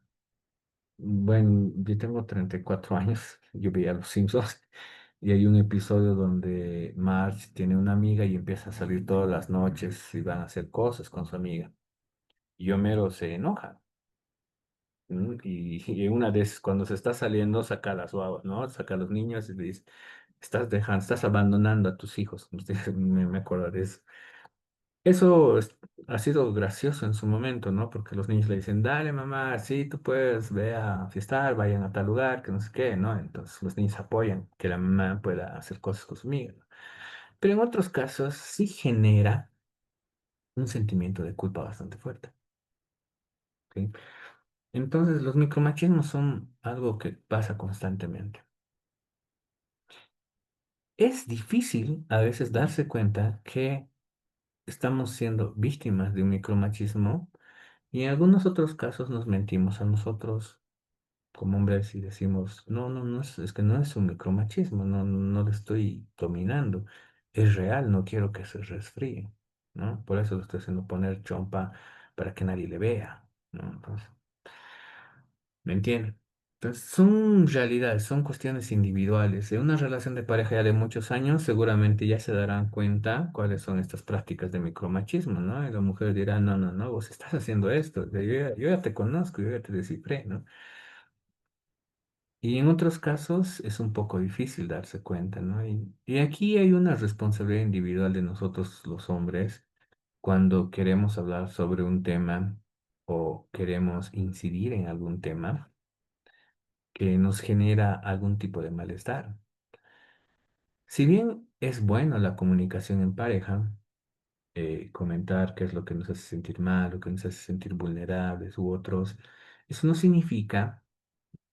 bueno, yo tengo 34 años, yo veía Los Simpsons y hay un episodio donde Marge tiene una amiga y empieza a salir todas las noches y van a hacer cosas con su amiga. Y Homero se enoja. Y una vez cuando se está saliendo, saca a las guaguas, ¿no? Saca a los niños y le dice, estás dejando, estás abandonando a tus hijos. Me acuerdo de eso. Eso ha sido gracioso en su momento, ¿no? Porque los niños le dicen, dale mamá, sí, tú puedes, ve a fiestar, vayan a tal lugar, que no sé qué, ¿no? Entonces los niños apoyan que la mamá pueda hacer cosas con su amiga, ¿no? Pero en otros casos sí genera un sentimiento de culpa bastante fuerte, ¿sí? Entonces los micromachismos son algo que pasa constantemente. Es difícil a veces darse cuenta que estamos siendo víctimas de un micromachismo y en algunos otros casos nos mentimos a nosotros como hombres y decimos, no, no, no es que no es un micromachismo, no, no le estoy dominando, es real, no quiero que se resfríe, ¿no? Por eso lo estoy haciendo poner chompa para que nadie le vea, ¿no? Entonces, ¿me entienden? Entonces, son realidades, son cuestiones individuales. En una relación de pareja ya de muchos años, seguramente ya se darán cuenta cuáles son estas prácticas de micromachismo, ¿no? Y la mujer dirá, no, no, no, vos estás haciendo esto, yo ya te conozco, yo ya te descifré, ¿no? Y en otros casos es un poco difícil darse cuenta, ¿no? Y aquí hay una responsabilidad individual de nosotros los hombres cuando queremos hablar sobre un tema o queremos incidir en algún tema que nos genera algún tipo de malestar. Si bien es bueno la comunicación en pareja, comentar qué es lo que nos hace sentir mal, lo que nos hace sentir vulnerables u otros, eso no significa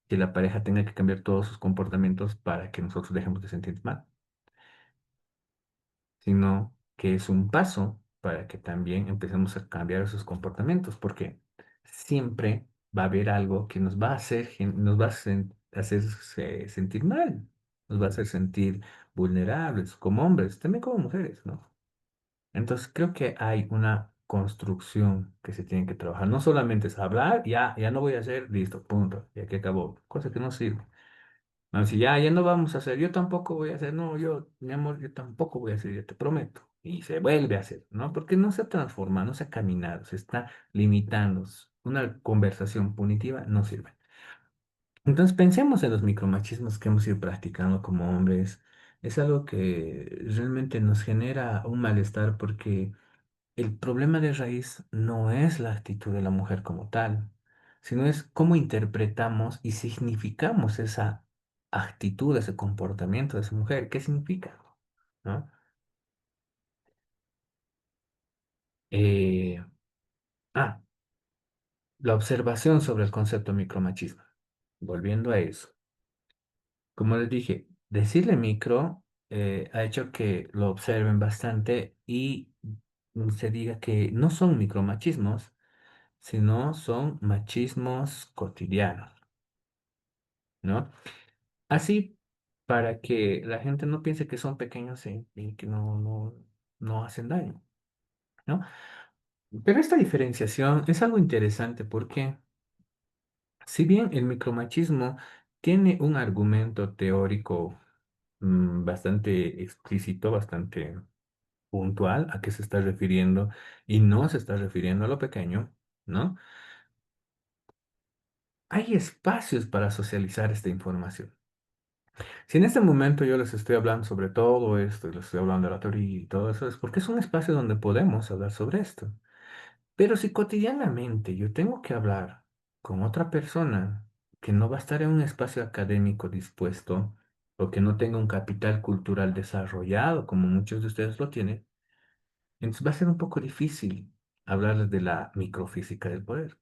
que la pareja tenga que cambiar todos sus comportamientos para que nosotros dejemos de sentir mal, sino que es un paso para que también empecemos a cambiar esos comportamientos, porque siempre va a haber algo que nos va a hacer, nos va a hacer sentir mal, nos va a hacer sentir vulnerables como hombres, también como mujeres, ¿no? Entonces creo que hay una construcción que se tiene que trabajar. No solamente es hablar, ya, ya no voy a hacer, listo, punto, ya que acabó, cosa que no sirve. No, si ya, ya no vamos a hacer, yo tampoco voy a hacer, no, yo, mi amor, yo tampoco voy a hacer, yo te prometo. Y se vuelve a hacer, ¿no? Porque no se ha transformado, no se ha caminado, se está limitando. Una conversación punitiva no sirve. Entonces pensemos en los micromachismos que hemos ido practicando como hombres. Es algo que realmente nos genera un malestar porque el problema de raíz no es la actitud de la mujer como tal, sino es cómo interpretamos y significamos esa actitud, ese comportamiento de esa mujer. ¿Qué significa? ¿No? Eh, ah, la observación sobre el concepto de micromachismo. Volviendo a eso. Como les dije, decirle micro ha hecho que lo observen bastante y se diga que no son micromachismos, sino son machismos cotidianos, ¿no? Así para que la gente no piense que son pequeños y que no hacen daño, ¿no? Pero esta diferenciación es algo interesante porque si bien el micromachismo tiene un argumento teórico bastante explícito, bastante puntual a qué se está refiriendo y no se está refiriendo a lo pequeño, ¿no? Hay espacios para socializar esta información. Si en este momento yo les estoy hablando sobre todo esto, y les estoy hablando de la teoría y todo eso, es porque es un espacio donde podemos hablar sobre esto. Pero si cotidianamente yo tengo que hablar con otra persona que no va a estar en un espacio académico dispuesto o que no tenga un capital cultural desarrollado, como muchos de ustedes lo tienen, entonces va a ser un poco difícil hablarles de la microfísica del poder.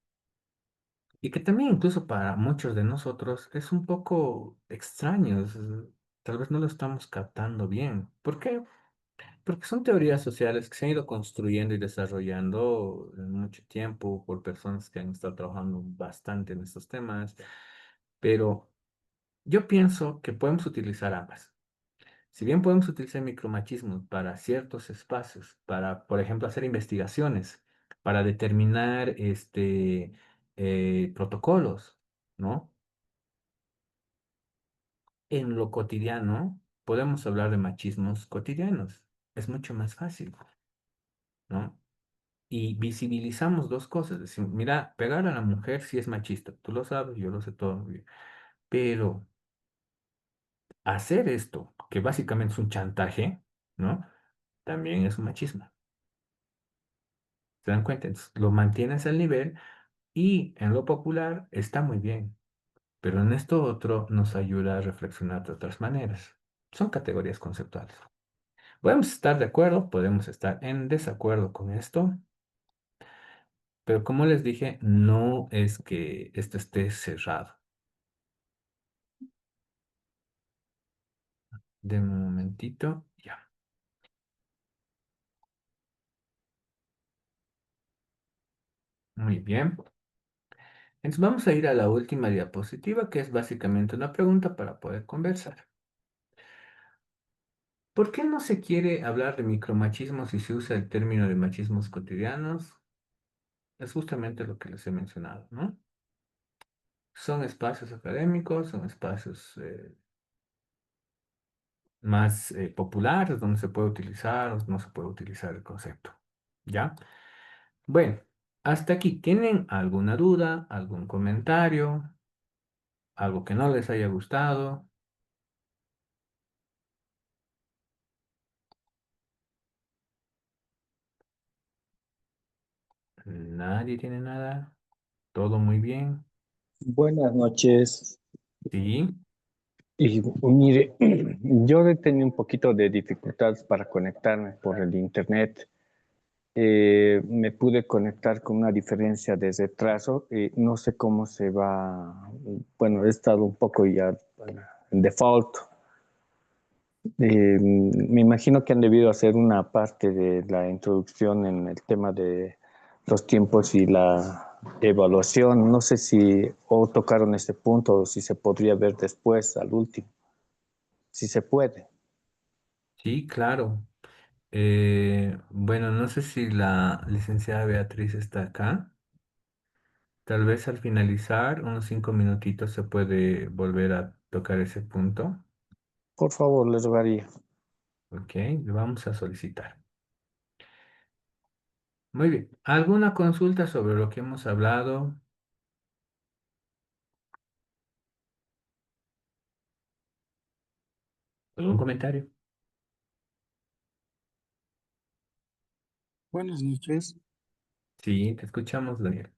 Y que también incluso para muchos de nosotros es un poco extraño, tal vez no lo estamos captando bien. ¿Por qué? Porque son teorías sociales que se han ido construyendo y desarrollando en mucho tiempo por personas que han estado trabajando bastante en estos temas, pero yo pienso que podemos utilizar ambas. Si bien podemos utilizar micromachismos para ciertos espacios, para, por ejemplo, hacer investigaciones, para determinar protocolos, ¿no? En lo cotidiano podemos hablar de machismos cotidianos. Es mucho más fácil, ¿no? Y visibilizamos dos cosas. Decimos, mira, pegar a la mujer sí es machista. Tú lo sabes, yo lo sé todo muy bien. Pero hacer esto, que básicamente es un chantaje, ¿no? También es un machismo. ¿Se dan cuenta? Entonces, lo mantienes al nivel y en lo popular está muy bien. Pero en esto otro nos ayuda a reflexionar de otras maneras. Son categorías conceptuales. Podemos estar de acuerdo, podemos estar en desacuerdo con esto, pero como les dije, no es que esto esté cerrado. Denme un momentito. Ya. Muy bien. Entonces vamos a ir a la última diapositiva, que es básicamente una pregunta para poder conversar. ¿Por qué no se quiere hablar de micromachismos si se usa el término de machismos cotidianos? Es justamente lo que les he mencionado, ¿no? Son espacios académicos, son espacios más populares donde se puede utilizar o no se puede utilizar el concepto. ¿Ya? Bueno, hasta aquí. ¿Tienen alguna duda, algún comentario, algo que no les haya gustado? ¿Nadie tiene nada? ¿Todo muy bien? Buenas noches. Sí. Y mire, yo he tenido un poquito de dificultades para conectarme por el internet. Me pude conectar con una diferencia de retraso y no sé cómo se va. Bueno, he estado un poco ya bueno, en default. Me imagino que han debido hacer una parte de la introducción en el tema de los tiempos y la evaluación. No sé si o tocaron este punto o si se podría ver después, al último, si se puede. Sí, claro. Bueno, no sé si la licenciada Beatriz está acá. Tal vez al finalizar, unos 5 minutitos se puede volver a tocar ese punto. Por favor, les rogaría. Ok, le vamos a solicitar. Muy bien. ¿Alguna consulta sobre lo que hemos hablado? ¿Algún comentario? Buenas noches. Sí, te escuchamos, Daniel.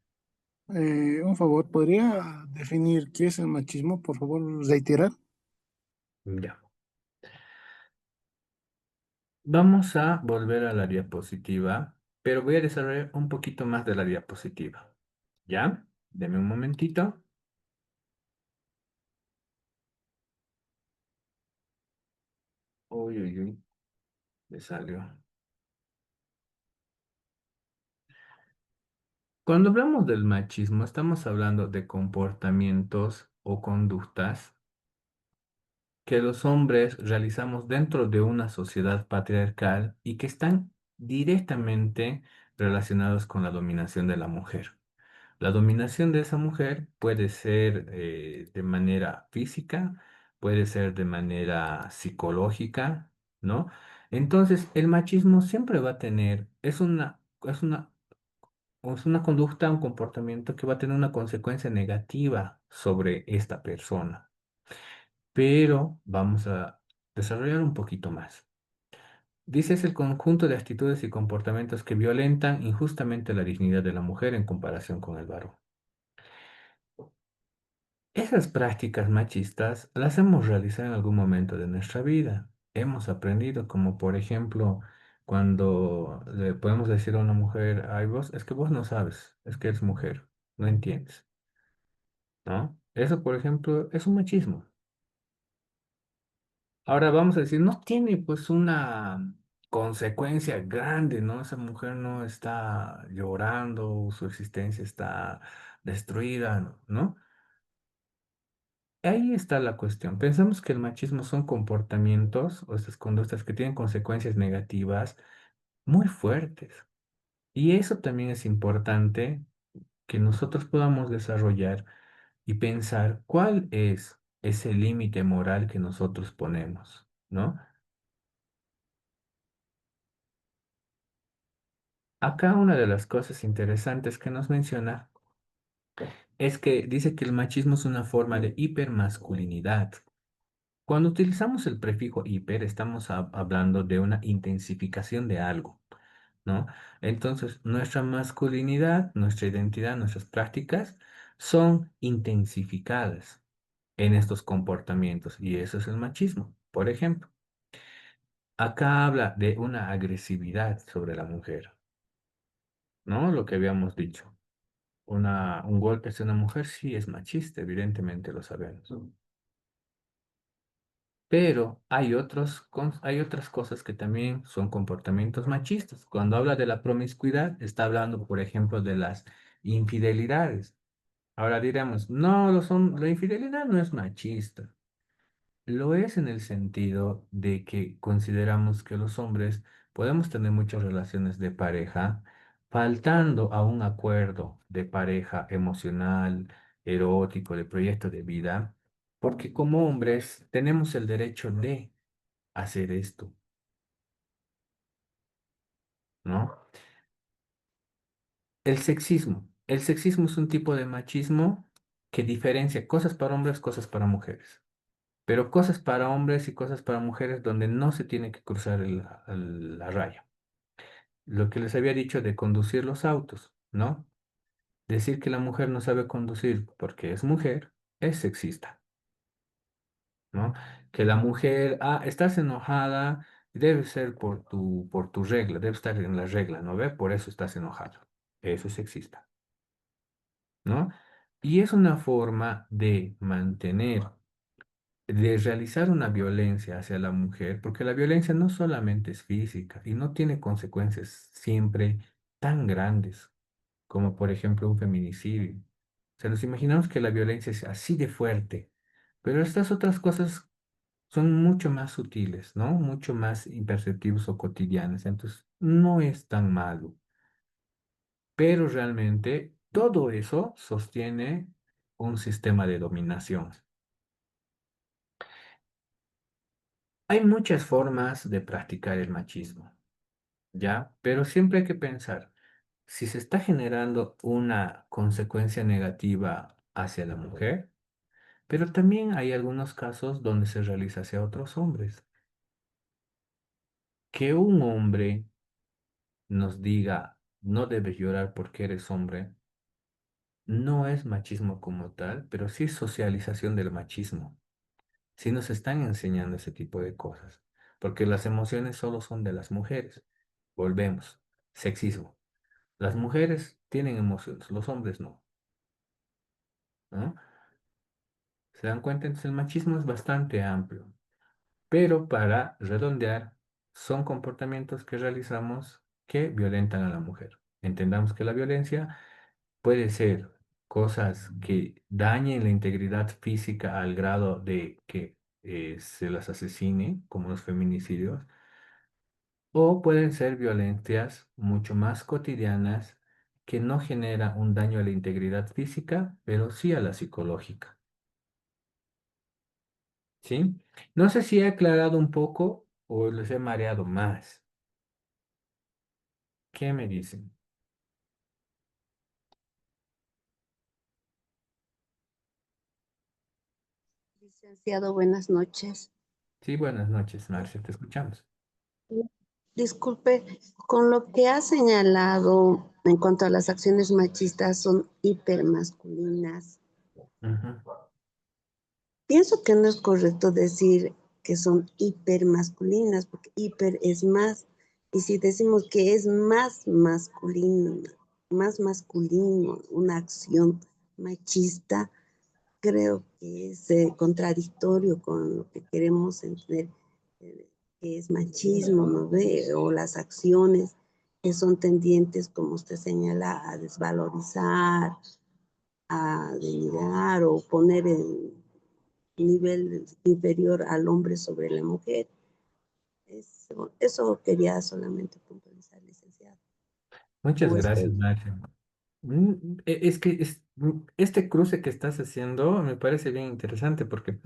Un favor, ¿podría definir qué es el machismo? Por favor, reiterar. Ya. Vamos a volver a la diapositiva, pero voy a desarrollar un poquito más de la diapositiva. ¿Ya? Deme un momentito. Uy, uy, uy. Me salió. Cuando hablamos del machismo, estamos hablando de comportamientos o conductas que los hombres realizamos dentro de una sociedad patriarcal y que están directamente relacionados con la dominación de la mujer. La dominación de esa mujer puede ser de manera física, puede ser de manera psicológica, ¿no? Entonces, el machismo siempre va a tener, es una conducta, un comportamiento que va a tener una consecuencia negativa sobre esta persona. Pero vamos a desarrollar un poquito más. Dice es el conjunto de actitudes y comportamientos que violentan injustamente la dignidad de la mujer en comparación con el varón. Esas prácticas machistas las hemos realizado en algún momento de nuestra vida. Hemos aprendido, como por ejemplo, cuando le podemos decir a una mujer, ay vos, es que vos no sabes, es que eres mujer, no entiendes, ¿no? Eso, por ejemplo, es un machismo. Ahora vamos a decir, no tiene pues una consecuencia grande, ¿no? Esa mujer no está llorando, su existencia está destruida, ¿no? Ahí está la cuestión. Pensamos que el machismo son comportamientos o estas conductas que tienen consecuencias negativas muy fuertes. Y eso también es importante que nosotros podamos desarrollar y pensar cuál es ese límite moral que nosotros ponemos, ¿no? Acá una de las cosas interesantes que nos menciona es que dice que el machismo es una forma de hipermasculinidad. Cuando utilizamos el prefijo hiper, estamos hablando de una intensificación de algo, ¿no? Entonces, nuestra masculinidad, nuestra identidad, nuestras prácticas son intensificadas en estos comportamientos y eso es el machismo. Por ejemplo, acá habla de una agresividad sobre la mujer, ¿no? Lo que habíamos dicho. Un golpe hacia una mujer sí es machista, evidentemente lo sabemos. Pero hay otras cosas que también son comportamientos machistas. Cuando habla de la promiscuidad, está hablando, por ejemplo, de las infidelidades. Ahora diremos, no, la infidelidad no es machista. Lo es en el sentido de que consideramos que los hombres podemos tener muchas relaciones de pareja, faltando a un acuerdo de pareja emocional, erótico, de proyecto de vida, porque como hombres tenemos el derecho de hacer esto, ¿no? El sexismo. El sexismo es un tipo de machismo que diferencia cosas para hombres, cosas para mujeres. Pero cosas para hombres y cosas para mujeres donde no se tiene que cruzar la raya. Lo que les había dicho de conducir los autos, ¿no? Decir que la mujer no sabe conducir porque es mujer es sexista, ¿no? Que la mujer, estás enojada, debe ser por tu regla, debe estar en la regla, ¿no ve? Por eso estás enojado. Eso es sexista, ¿no? Y es una forma de mantener de realizar una violencia hacia la mujer, porque la violencia no solamente es física y no tiene consecuencias siempre tan grandes como por ejemplo un feminicidio. O sea, nos imaginamos que la violencia es así de fuerte, pero estas otras cosas son mucho más sutiles, ¿no? Mucho más imperceptibles o cotidianas, entonces no es tan malo, pero realmente todo eso sostiene un sistema de dominación. Hay muchas formas de practicar el machismo, ¿ya? Pero siempre hay que pensar, si se está generando una consecuencia negativa hacia la mujer, pero también hay algunos casos donde se realiza hacia otros hombres. Que un hombre nos diga, no debes llorar porque eres hombre, no es machismo como tal, pero sí es socialización del machismo. Sí nos están enseñando ese tipo de cosas, porque las emociones solo son de las mujeres. Volvemos, sexismo. Las mujeres tienen emociones, los hombres no, ¿no? ¿Se dan cuenta? Entonces el machismo es bastante amplio, pero para redondear, son comportamientos que realizamos que violentan a la mujer. Entendamos que la violencia puede ser cosas que dañen la integridad física al grado de que se las asesine, como los feminicidios, o pueden ser violencias mucho más cotidianas que no genera un daño a la integridad física, pero sí a la psicológica. ¿Sí? No sé si he aclarado un poco o les he mareado más. ¿Qué me dicen? Licenciado, buenas noches. Sí, buenas noches, Marcia, te escuchamos. Disculpe, con lo que ha señalado en cuanto a las acciones machistas son hipermasculinas. Ujú. Pienso que no es correcto decir que son hipermasculinas, porque hiper es más. Y si decimos que es más masculino, una acción machista, creo que es contradictorio con lo que queremos entender que es machismo, ¿no ve? O las acciones que son tendientes, como usted señala, a desvalorizar, a denigrar o poner en nivel inferior al hombre sobre la mujer. Eso quería solamente puntualizar, licenciado. Muchas O gracias, estoy. Nadia. Es que este cruce que estás haciendo me parece bien interesante porque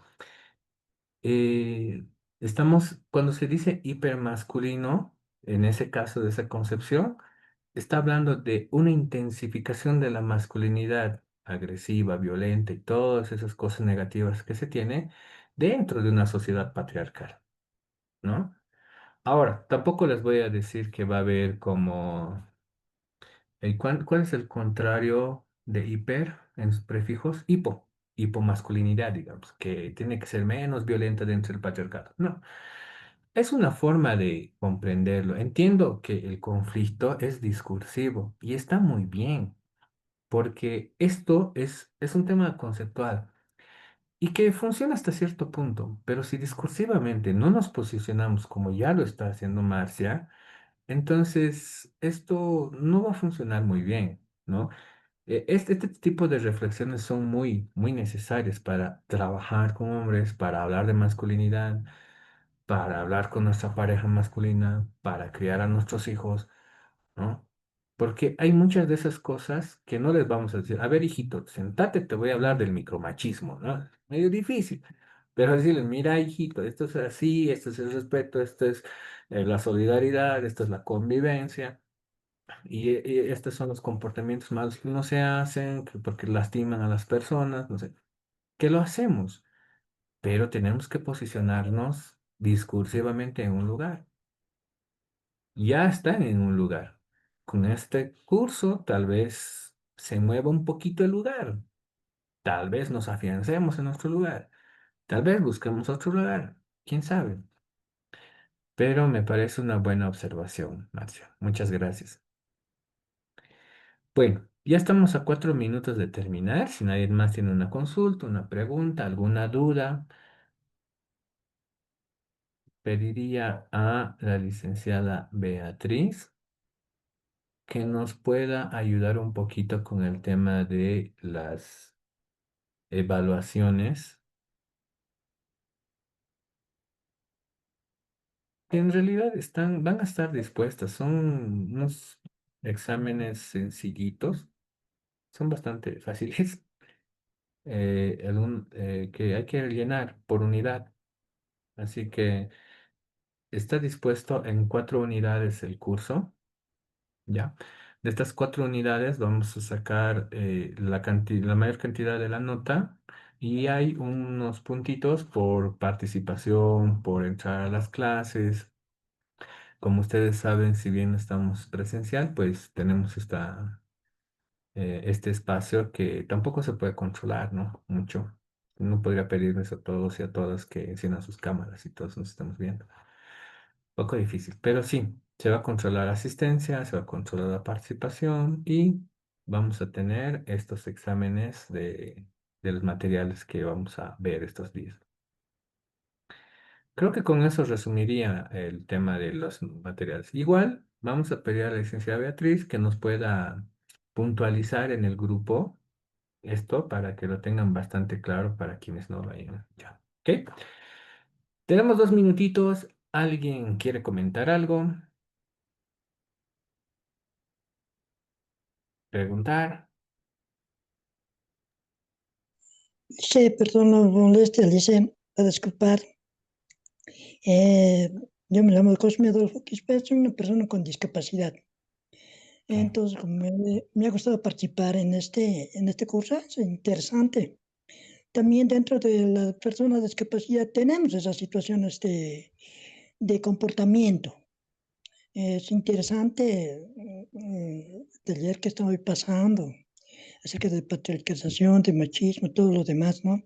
eh, cuando se dice hipermasculino, en ese caso de esa concepción, está hablando de una intensificación de la masculinidad agresiva, violenta y todas esas cosas negativas que se tiene dentro de una sociedad patriarcal, ¿no? Ahora, tampoco les voy a decir que va a haber como ¿cuál es el contrario de hiper en sus prefijos? Hipomasculinidad, digamos, que tiene que ser menos violenta dentro del patriarcado. No, es una forma de comprenderlo. Entiendo que el conflicto es discursivo y está muy bien, porque esto es un tema conceptual y que funciona hasta cierto punto, pero si discursivamente no nos posicionamos como ya lo está haciendo Marcia, entonces esto no va a funcionar muy bien, ¿no? Este tipo de reflexiones son muy necesarias para trabajar con hombres, para hablar de masculinidad, para hablar con nuestra pareja masculina, para criar a nuestros hijos, ¿no? Porque hay muchas de esas cosas que no les vamos a decir, a ver, hijito, sentate, te voy a hablar del micromachismo, ¿no? Medio difícil, pero decirles, mira, hijito, esto es así, esto es el respeto, esto es la solidaridad, esto es la convivencia. Y estos son los comportamientos malos que no se hacen porque lastiman a las personas, no sé, que lo hacemos, pero tenemos que posicionarnos discursivamente en un lugar. Ya están en un lugar. Con este curso tal vez se mueva un poquito el lugar, tal vez nos afiancemos en nuestro lugar, tal vez busquemos otro lugar, quién sabe. Pero me parece una buena observación, Marcio. Muchas gracias. Bueno, ya estamos a 4 minutos de terminar. Si nadie más tiene una consulta, una pregunta, alguna duda, pediría a la licenciada Beatriz que nos pueda ayudar un poquito con el tema de las evaluaciones, que en realidad van a estar dispuestas. Son unos exámenes sencillitos, son bastante fáciles, que hay que llenar por unidad. Así que está dispuesto en 4 unidades el curso, ¿ya? De estas 4 unidades vamos a sacar la mayor cantidad de la nota y hay unos puntitos por participación, por entrar a las clases. Como ustedes saben, si bien no estamos presencial, pues tenemos este espacio que tampoco se puede controlar, ¿no? Mucho. No podría pedirles a todos y a todas que enciendan sus cámaras y todos nos estamos viendo. Poco difícil, pero sí, se va a controlar la asistencia, se va a controlar la participación y vamos a tener estos exámenes de los materiales que vamos a ver estos días. Creo que con eso resumiría el tema de los materiales. Igual, vamos a pedir a la licenciada Beatriz que nos pueda puntualizar en el grupo esto para que lo tengan bastante claro para quienes no vayan ya. ¿Ok? Tenemos 2 minutitos. ¿Alguien quiere comentar algo? ¿Preguntar? Sí, perdón la molestia, dice, a disculpar. Yo me llamo Cosme Adolfo Quispe, soy una persona con discapacidad. Entonces, como me ha gustado participar en este curso, es interesante. También dentro de las personas de discapacidad tenemos esas situaciones de comportamiento. Es interesante el taller que estoy pasando acerca de patriarcalización, de machismo, todo lo demás, ¿no?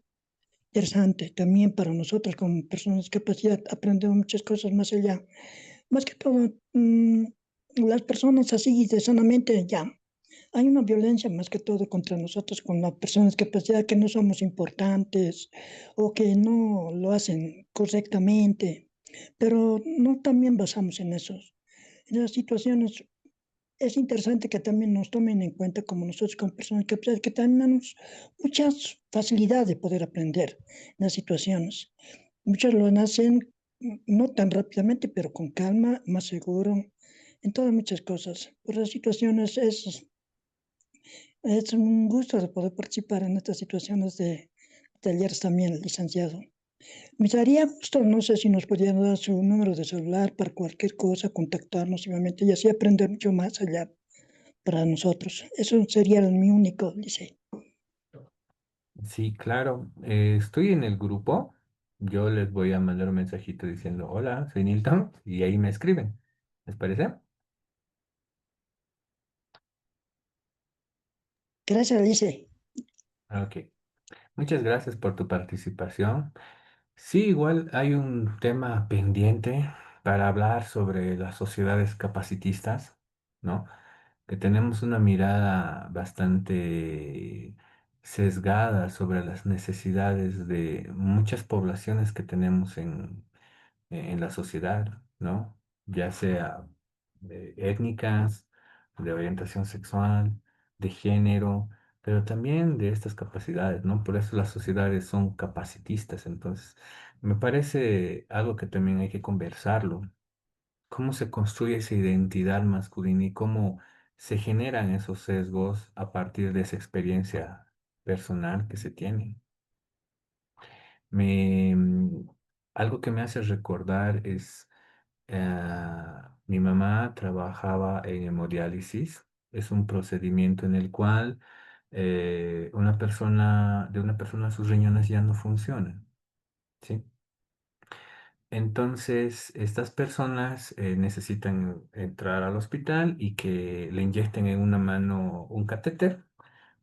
Interesante. También para nosotros como personas de discapacidad aprendemos muchas cosas más allá. Más que todo, las personas así de sanamente ya. Hay una violencia más que todo contra nosotros con las personas de discapacidad que no somos importantes o que no lo hacen correctamente, pero no también basamos en esas situaciones. Es interesante que también nos tomen en cuenta como nosotros como personas que también tenemos muchas facilidades de poder aprender en las situaciones. Muchos lo hacen no tan rápidamente, pero con calma, más seguro, en todas muchas cosas. Por las situaciones es un gusto de poder participar en estas situaciones de talleres también, licenciado. Me daría gusto, no sé si nos podría dar su número de celular para cualquier cosa, contactarnos igualmente y así aprender mucho más allá para nosotros. Eso sería mi único, dice. Sí, claro. Estoy en el grupo. Yo les voy a mandar un mensajito diciendo, hola, soy Nilton, y ahí me escriben. ¿Les parece? Gracias, dice. Ok. Muchas gracias por tu participación. Sí, igual hay un tema pendiente para hablar sobre las sociedades capacitistas, ¿no? Que tenemos una mirada bastante sesgada sobre las necesidades de muchas poblaciones que tenemos en la sociedad, ¿no? Ya sea étnicas, de orientación sexual, de género, pero también de estas capacidades, ¿no? Por eso las sociedades son capacitistas. Entonces, me parece algo que también hay que conversarlo. ¿Cómo se construye esa identidad masculina y cómo se generan esos sesgos a partir de esa experiencia personal que se tiene? Me, mm, Algo que me hace recordar es, mi mamá trabajaba en hemodiálisis. Es un procedimiento en el cual de una persona sus riñones ya no funcionan, ¿sí? Entonces, estas personas necesitan entrar al hospital y que le inyecten en una mano un catéter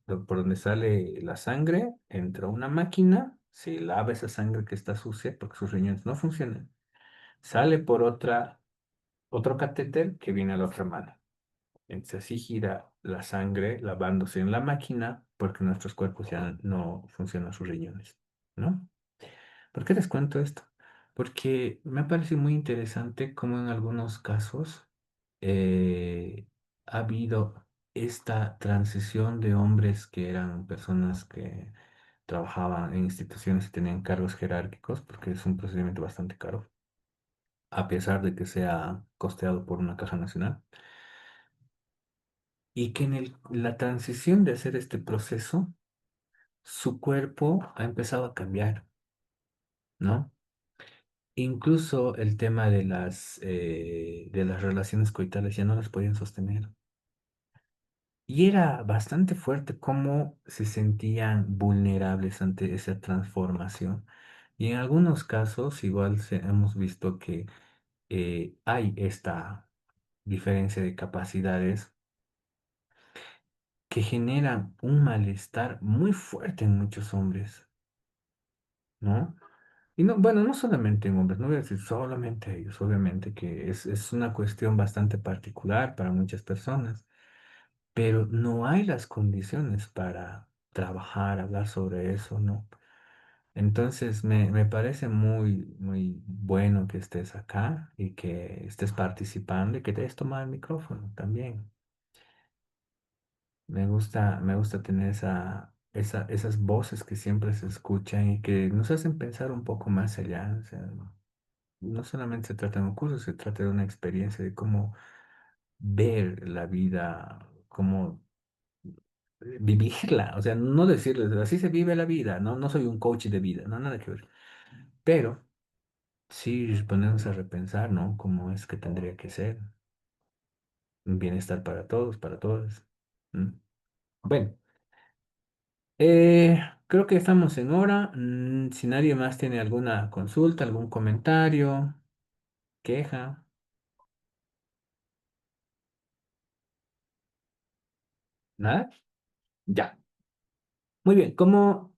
por donde sale la sangre, entra una máquina, se lava esa sangre que está sucia porque sus riñones no funcionan, sale por otro catéter que viene a la otra mano. Entonces así gira la sangre lavándose en la máquina porque nuestros cuerpos ya no funcionan sus riñones, ¿no? ¿Por qué les cuento esto? Porque me parece muy interesante cómo en algunos casos eh, ha habido esta transición de hombres que eran personas que trabajaban en instituciones y tenían cargos jerárquicos, porque es un procedimiento bastante caro, a pesar de que sea costeado por una caja nacional, y que en la transición de hacer este proceso, su cuerpo ha empezado a cambiar, ¿no? Incluso el tema de las relaciones coitales ya no las podían sostener. Y era bastante fuerte cómo se sentían vulnerables ante esa transformación. Y en algunos casos, igual hemos visto que hay esta diferencia de capacidades que generan un malestar muy fuerte en muchos hombres, ¿no? Y no, bueno, no solamente en hombres, no voy a decir solamente ellos, obviamente que es una cuestión bastante particular para muchas personas, pero no hay las condiciones para trabajar, hablar sobre eso, ¿no? Entonces me parece muy, muy bueno que estés acá y que estés participando y que te hayas tomado el micrófono también. Me gusta tener esas voces que siempre se escuchan y que nos hacen pensar un poco más allá. O sea, no solamente se trata de un curso, se trata de una experiencia de cómo ver la vida, cómo vivirla. O sea, no decirles, así se vive la vida, no, no soy un coach de vida, no, nada que ver. Pero sí ponernos a repensar, ¿no? Cómo es que tendría que ser un bienestar para todos, para todas. ¿Mm? Bueno. Creo que estamos en hora. Si nadie más tiene alguna consulta, algún comentario, queja. ¿Nada? Ya. Muy bien, como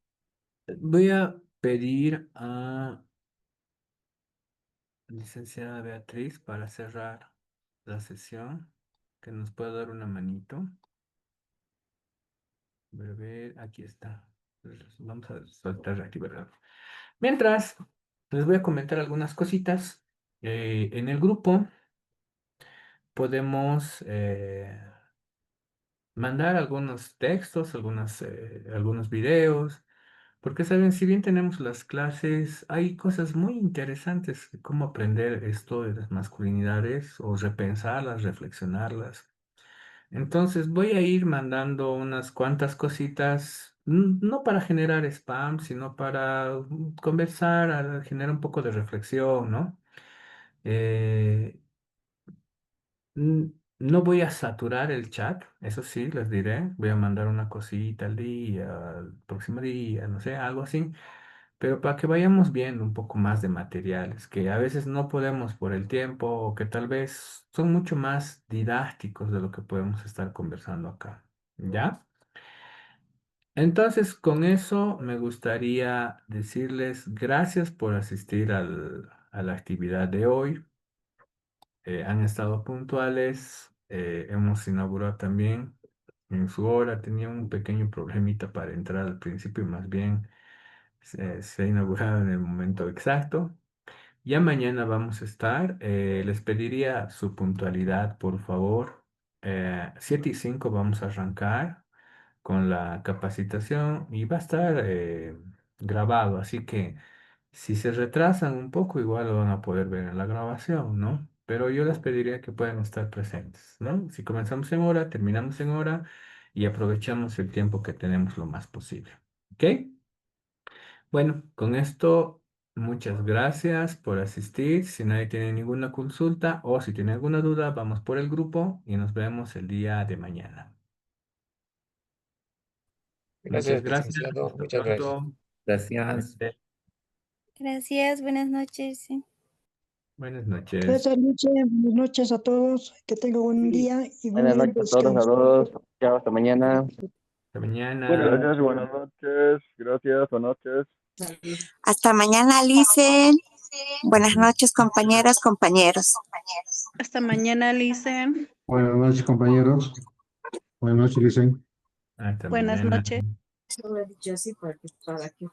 voy a pedir a licenciada Beatriz para cerrar la sesión, que nos pueda dar una manito. A ver, aquí está. Vamos a soltar aquí, ¿verdad? Mientras, les voy a comentar algunas cositas. En el grupo podemos mandar algunos textos, algunos videos, porque saben, si bien tenemos las clases, hay cosas muy interesantes de cómo aprender esto de las masculinidades o repensarlas, reflexionarlas. Entonces voy a ir mandando unas cuantas cositas, no para generar spam, sino para conversar, generar un poco de reflexión, ¿no? Eh, no voy a saturar el chat, eso sí, les diré. Voy a mandar una cosita al día, al próximo día, no sé, algo así. Pero para que vayamos viendo un poco más de materiales, que a veces no podemos por el tiempo, o que tal vez son mucho más didácticos de lo que podemos estar conversando acá. ¿Ya? Entonces, con eso me gustaría decirles gracias por asistir a la actividad de hoy. Han estado puntuales. Hemos inaugurado también en su hora. Tenía un pequeño problemita para entrar al principio y más bien se ha inaugurado en el momento exacto. Ya mañana vamos a estar. Les pediría su puntualidad, por favor. 7:05 vamos a arrancar con la capacitación y va a estar grabado, así que si se retrasan un poco, igual lo van a poder ver en la grabación, ¿no? Pero yo les pediría que puedan estar presentes, ¿no? Si comenzamos en hora, terminamos en hora y aprovechamos el tiempo que tenemos lo más posible, ¿ok? Bueno, con esto, muchas gracias por asistir. Si nadie tiene ninguna consulta o si tiene alguna duda, vamos por el grupo y nos vemos el día de mañana. Muchas Gracias, gracias. licenciado. Hasta Muchas gracias. pronto. Gracias. Gracias, buenas noches. Sí. Buenas noches. Gracias, Luche. Buenas noches a todos. Que tengan buen día y Buenas buen noches a todos, descanso. saludos. Chao, hasta mañana. Hasta mañana. Gracias, buenas noches. Gracias, buenas noches. Hasta mañana, Alice. Buenas noches, compañeras, compañeros. Hasta mañana, Alice. Buenas noches, compañeros. Buenas noches, Licen. Hasta Buenas mañana. noches. Solo he dicho así porque para que